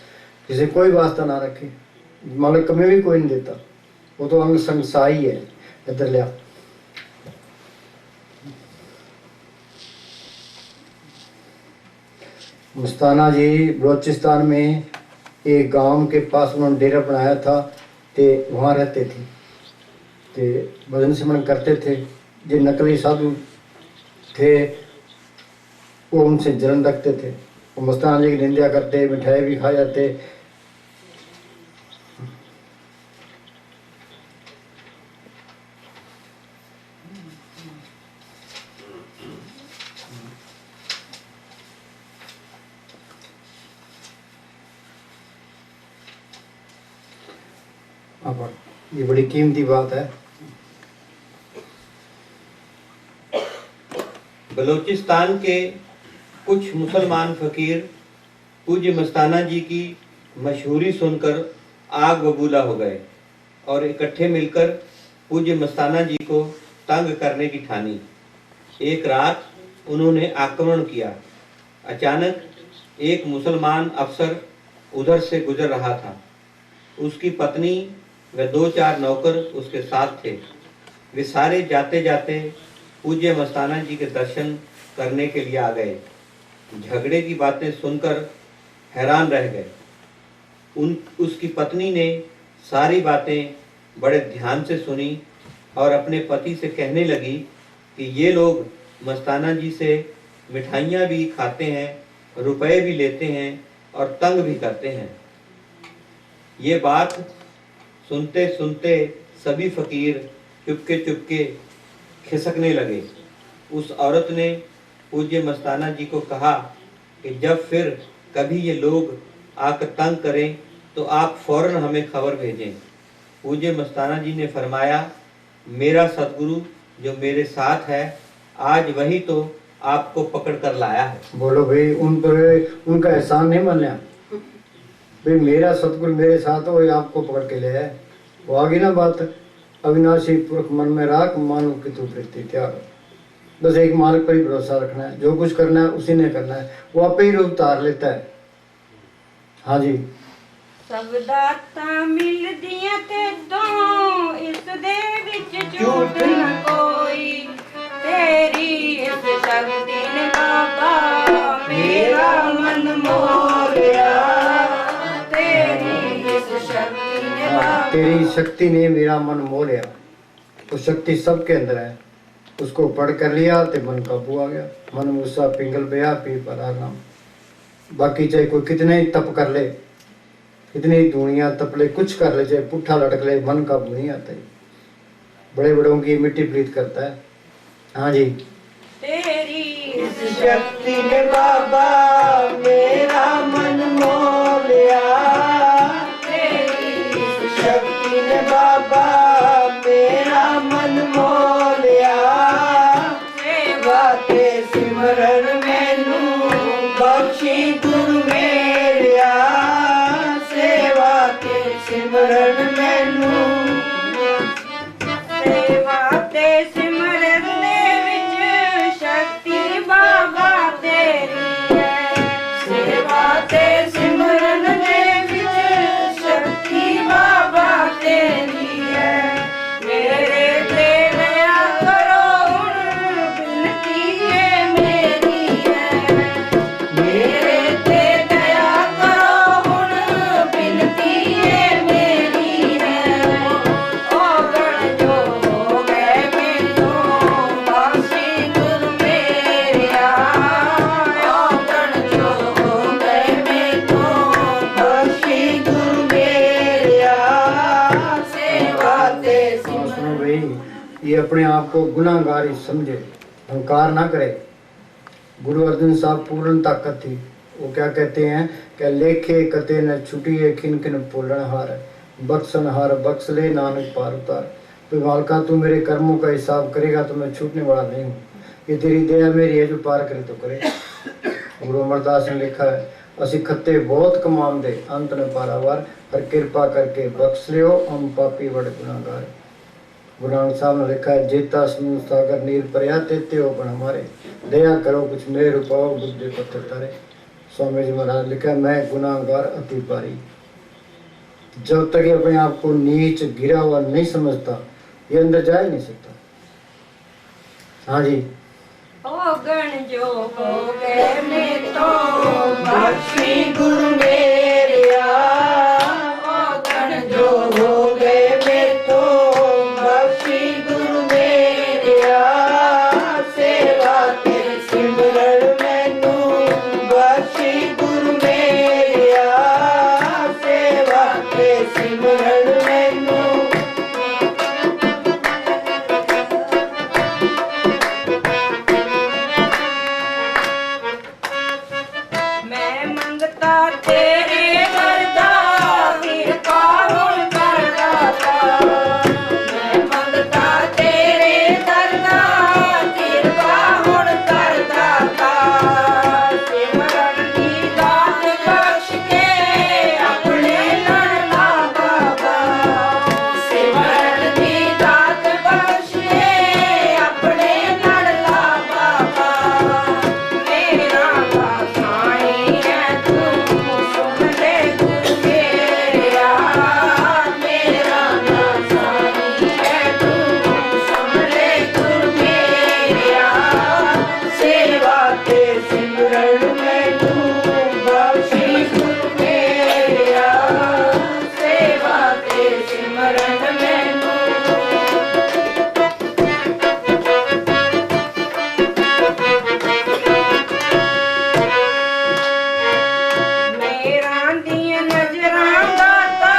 किसी कोई वास्ता ना रखे। मालिक कभी भी कोई नहीं देता, वो तो अंग संग साई है। इधर लिया मस्ताना जी बलोचिस्तान में एक गांव के पास उन्होंने डेरा बनाया था, ते वहाँ रहते थे, ते भजन सिमरन करते थे। जो नकली साधु थे वो उनसे जलन रखते थे, वो मस्ताना जी की निंदा करते, मिठाई भी खा जाते। अब ये बड़ी कीमती बात है। बलूचिस्तान के कुछ मुसलमान फकीर पूज्य मस्ताना जी की मशहूरी सुनकर आग बबूला हो गए और इकट्ठे मिलकर पूज्य मस्ताना जी को तंग करने की ठानी। एक रात उन्होंने आक्रमण किया। अचानक एक मुसलमान अफसर उधर से गुजर रहा था। उसकी पत्नी व 2-4 नौकर उसके साथ थे। वे सारे जाते जाते पूज्य मस्ताना जी के दर्शन करने के लिए आ गए। झगड़े की बातें सुनकर हैरान रह गए। उसकी पत्नी ने सारी बातें बड़े ध्यान से सुनी और अपने पति से कहने लगी कि ये लोग मस्ताना जी से मिठाइयाँ भी खाते हैं, रुपए भी लेते हैं और तंग भी करते हैं। ये बात सुनते सुनते सभी फकीर चुपके चुपके खिसकने लगे। उस औरत ने पूज्य मस्ताना जी को कहा कि जब फिर कभी ये लोग आकर तंग करें तो आप फौरन हमें खबर भेजें। पूज्य मस्ताना जी ने फरमाया, मेरा सतगुरु जो मेरे साथ है आज वही तो आपको पकड़ कर लाया है। बोलो भाई, उन पर उनका एहसान नहीं माना भाई, मेरा सतगुरु मेरे साथ हो, ये आपको पकड़ के ले आए। वो आगे ना बात, अविनाशी पुरख मन में राख, मानो कि तू प्रीति त्याग। बस एक मालिक पर ही भरोसा रखना है, जो कुछ करना है उसी ने करना है, वो आपे ही रूप उतार लेता है। हाँ जी। सब दाता मिल दिया ते दो, इस दे विच झूठ न कोई। तेरी इस शक्ति ने बाबा मेरा मन मोह लिया। तेरी इस शक्ति ने बाबा, तेरी शक्ति ने मेरा मन मोह लिया। वो शक्ति सबके अंदर है, उसको पढ़ कर लिया तो मन काबू आ गया। मन मूसा पिंगल बया पी पर नाम। बाकी चाहे कोई कितने ही तप कर ले, कितनी ही दुनिया तप ले, कुछ कर ले, चाहे पुट्ठा लटक ले, मन काबू नहीं आता है। बड़े बड़ों की मिट्टी प्रीत करता है। हाँ जी। तेरी इस शक्ति ने बाबा मेरा मन मोह लिया। तेरी इस शक्ति ने बाबा मेरा मन मोह लिया। सेवा ते सिमरन मैनू बख्शी गुरु मेरिया। सेवा ते सिमरन मैनू, सेवा ते सिमरन दे विच शक्ति बाबा तेरी है। सेवा ते सिमरन दे विच शक्ति बाबा तेरी है। मेरे ते दया करो हुण बिनती है मेरी है। मेरे ते दया करो हुण बिनती है मेरी है। ओगण जो हो गए मैनू बख्शी गुरु मेरिया। ओगण जो हो गए मैनू अपने आप को गुनाहगार ही समझे, अहंकार ना करे। गुरु अर्जुन साहब पूर्ण ताकत थी, वो क्या कहते हैं कि लेखे कते न छुटिए खिन खिन पोलन हार, बख्शन हार बख्श ले नानक पार उतार। तो मालका तू मेरे कर्मों का हिसाब करेगा तो मैं छूटने वाला नहीं हूँ, ये तेरी दया मेरी है, जो पार करे तो करे। गुरु अमरदास ने लिखा है, असी खत्ते बहुत कमाम दे अंत न पारावार, पर कृपा करके बख्श लियो हम पापी बड़े गुनाहगार। गुरु नानक साहब ने लिखा है, जेता समूह सागर नीर परया तेते हो पण हमारे, दया करो कुछ मेरे पाओ बुद्धि पत्थर तारे। स्वामी जी महाराज लिखा है, मैं गुनाहगार अति पारी। जब तक ये अपने आप को नीच गिरा हुआ नहीं समझता, ये अंदर जा ही नहीं सकता। हाँ जी। ओ गण जो हो गए में तो बख्शी गुरु मेरिया, ओ गण जो हो गए में तो बख्शी गुरु मेरिया, सेवा के सिमरन मैनू बख्शी गुरु मेरिया, सेवा के सिमरन मैनू। मैं मंगता तेरे वरदा कृपा हुण कर दाता, मैं मंगता तेरे दरदा कृपा हुण कर दाता। सिमरन दी दात बख्श के अपने लड़ ला बाबा, सिमरन दी दात बख्श के अपने लड़ ला बाबा। मेरा साईं है तू सुन ले गुरु मेरिया, मेरा साईं है तू सुन ले गुरु मेरिया, सेवा के सिमरन मैनू बख्शी गुरु मेरिया, सेवा के सिमरन मैनू। मेरा दिया नजरां दाता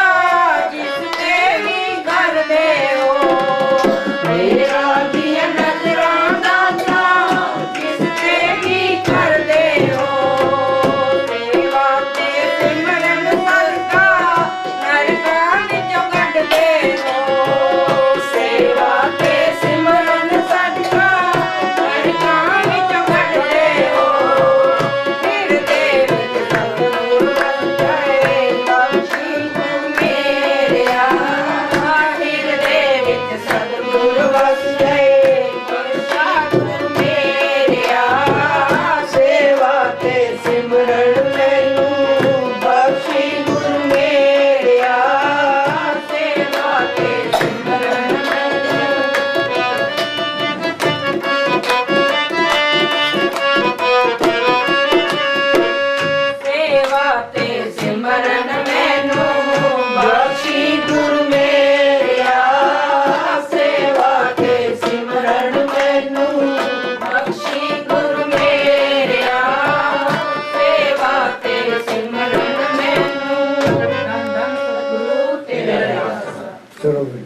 जिस ते भी कर दे हो, मेरा दिया नजरां दाता जिस ते भी कर दे हो। सेवा ते सिमरन सदका नरकां विचों कढ दे हो, सेवा ते सिमरन सदका नरकां विचों कढ दे हो। फिर देव सतगुरु वंदे बख्शी गुरु मेरिया, ਹਿਰਦੇ ਵਿੱਚ ਸਤਿਗੁਰ ਵਸਦੇ ਬਖਸ਼ਾ ਗੁਰੂ ਮੇਰਿਆ, ਸੇਵਾ ਤੇ ਸਿਮਰਨ ਮੈਨੂੰ ਬਖਸ਼ੀ ਗੁਰੂ ਮੇਰਿਆ, ਸੇਵਾ ਤੇ ਸਿਮਰਨ ਮੈਨੂੰ। सेवा ते सिमरन मैनू बख्शी गुरु मेरिया, सेवा ते सिमरन मैनू बख्शी गुरु मेरिया, सेवा ते सिमरन मैनू। धन धन सतगुरु तेरे दास। चलो भाई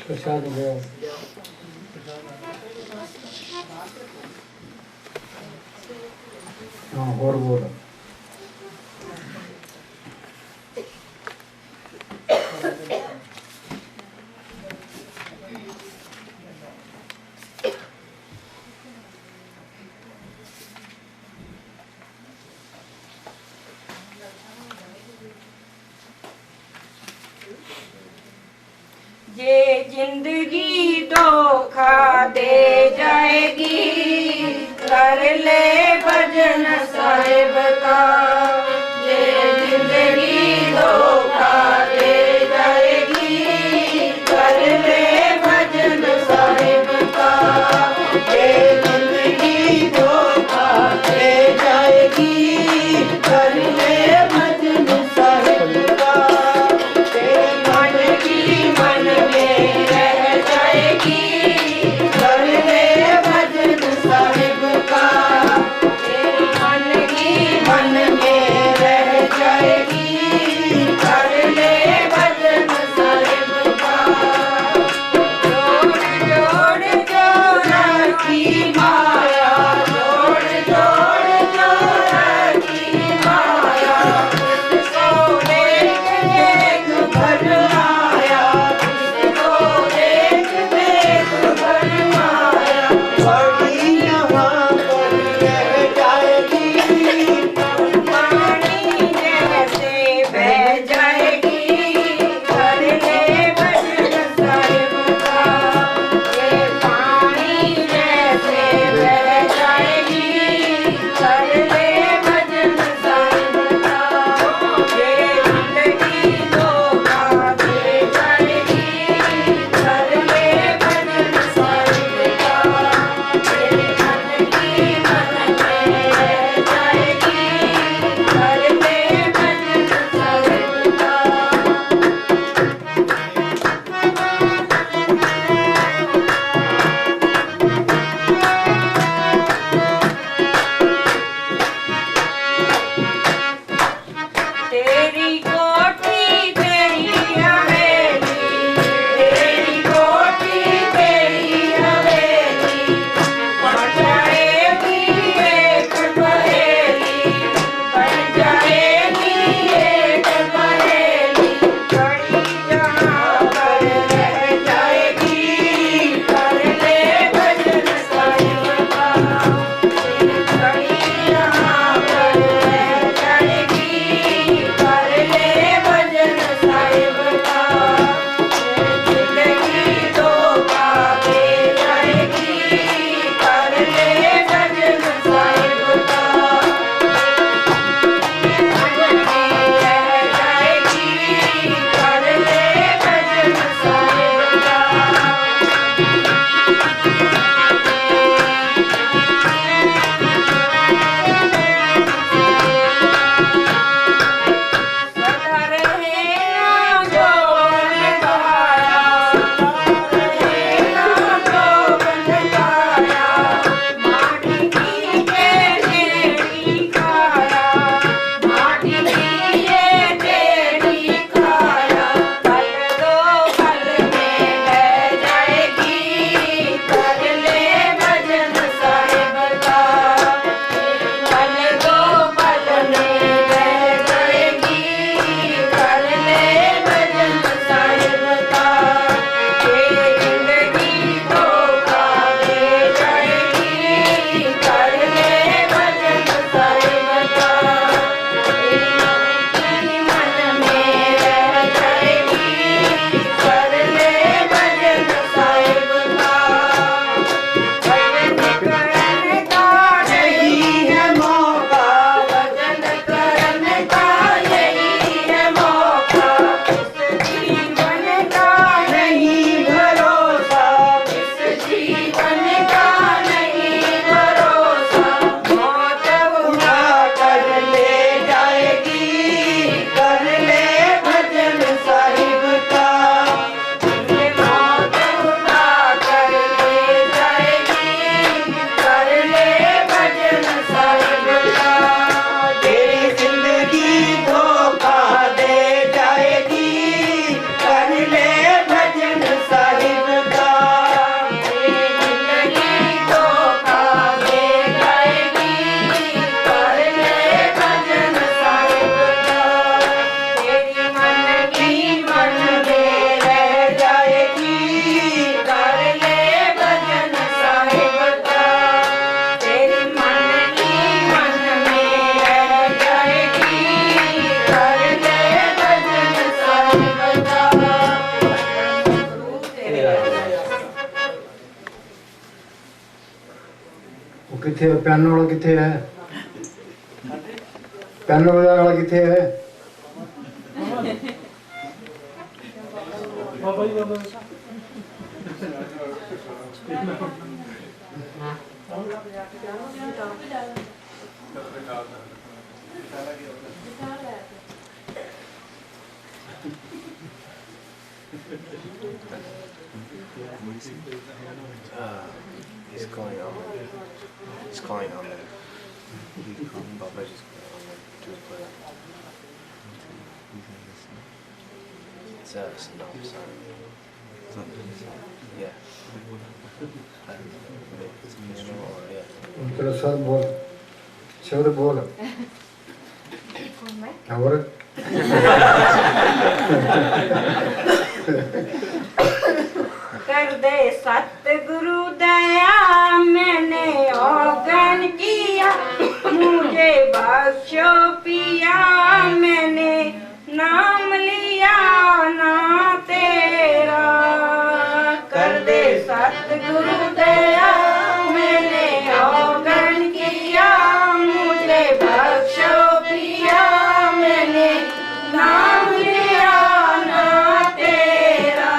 प्रसाद हो। हाँ और बोलो। जे जिंदगी धोखा दे जाएगी, कर ले भजन साहिब का। जे जिंदगी धोखा दे जाएगी, कर ले भजन साहिब का। जे जिंदगी धोखा दे जाएगी, कर ले भजन साहिब का। मन की मन में रह जाएगी, कर वो किथे है? पियानो वाला किथे है? पियानो बजाने वाला किथे है? He's calling on. He's calling on. Baba just to his player. It's no, sorry. Yeah. It's piano or yeah. तेरा सर बोल, शब्द बोल। और कर दे सतगुरु दया मैंने औगन किया मुझे बख्शो पिया मैंने नाम लिया ना तेरा कर दे सतगुरु दया मैंने औगन किया मुझे बख्शो पिया मैंने नाम लिया ना तेरा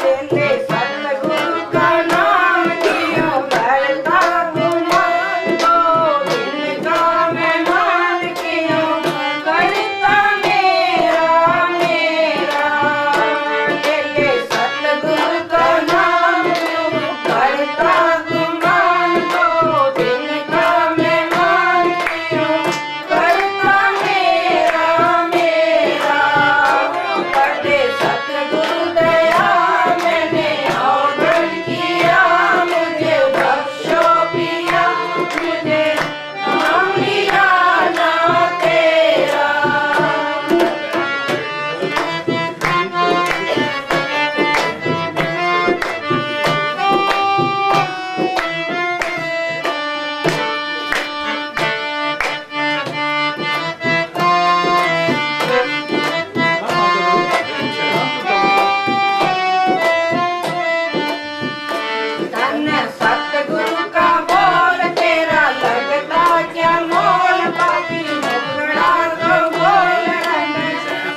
तेरे सतगुरु का नाम लियो करता गुमान दो दिन का मैं मान क्यों करता मेरा मेरा तेरे सतगुरु का नाम लियो करता गुमान दो दिन का मैं मान क्यों करता मेरा मेरा कर दे सतगुरु दया मैंने औगन किया मुझे बख्शो पिया मुझे नाम लिया ना तेरा धन सतगुरु का बोल तेरा लगता क्या मोल बाकी मुखड़ा तो बोल रहे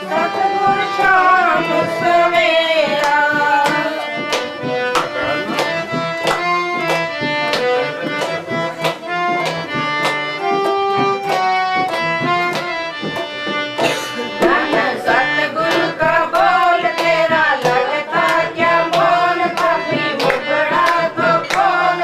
सतगुरु शाम सवेरा धन सतगुरु का बोल तेरा लगता क्या मोल बाकी मुखड़ा तो बोल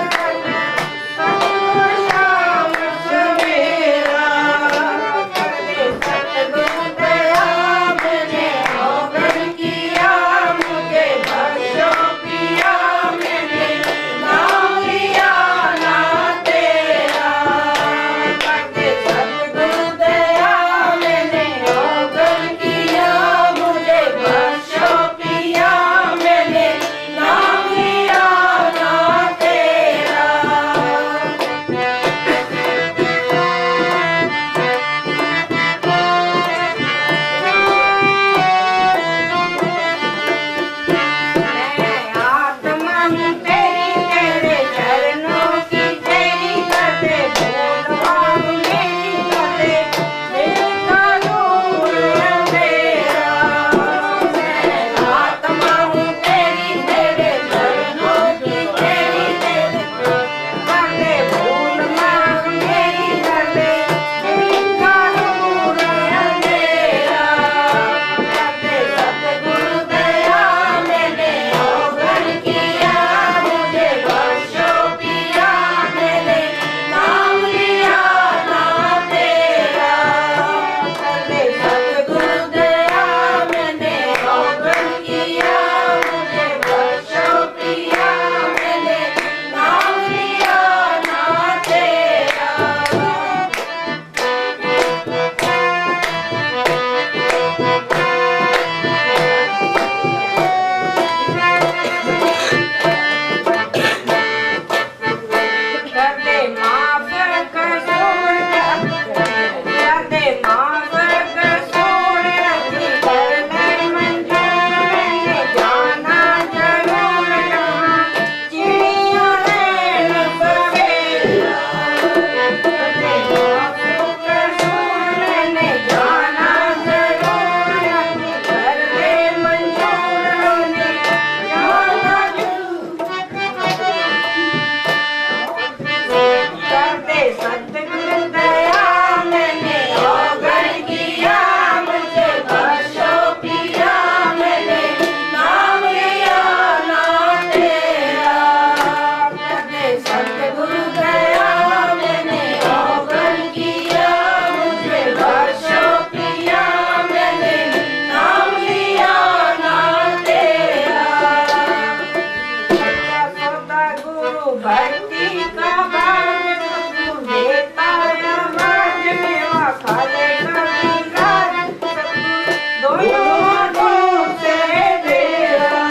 भक्ति का भाग सतगुरु देता आवाज मेवा खाले कभी राज सतगुरु दोनों हाथों से देता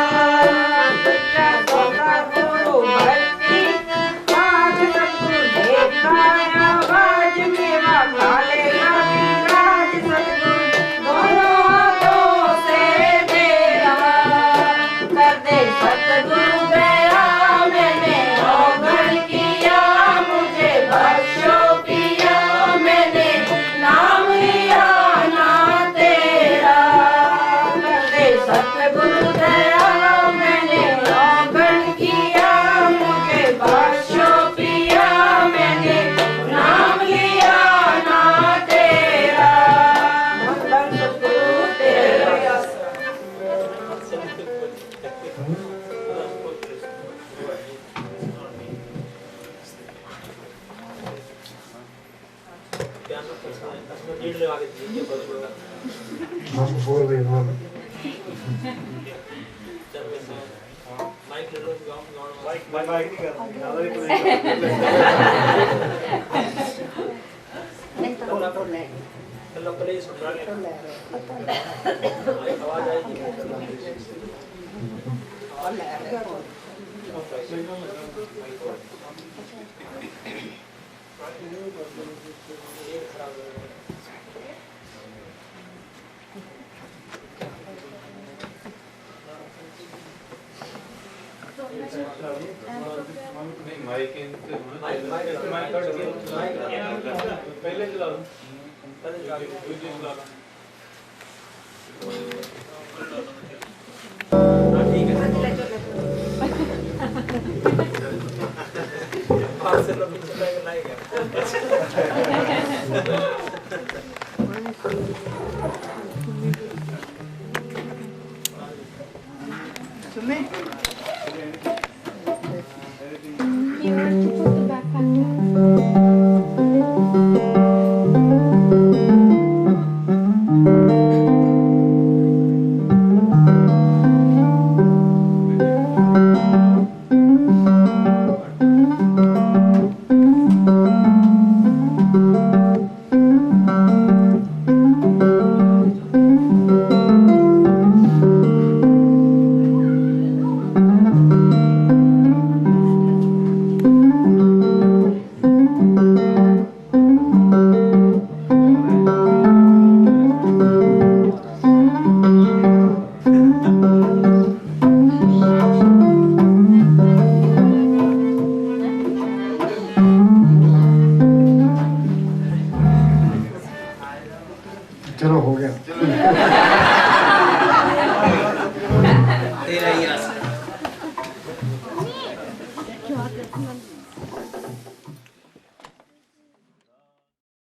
सच्चा सौदा गुरु भक्ति भाग सतगुरु देता आवाज मेवा खाले कभी राज सतगुरु दोनों हाथों से देता कर दे सतगुरु दया मैंने अवगुण किया मुझे बख्शो पिया मैंने नाम लिया ना तेरा कर दे सतगुरु दया मैंने अवगुण किया मुझे बख्शो पिया मैंने नाम लिया ना तेरा मंगल सतगुरु तेरा You want to put the backpack down? चलो हो गया।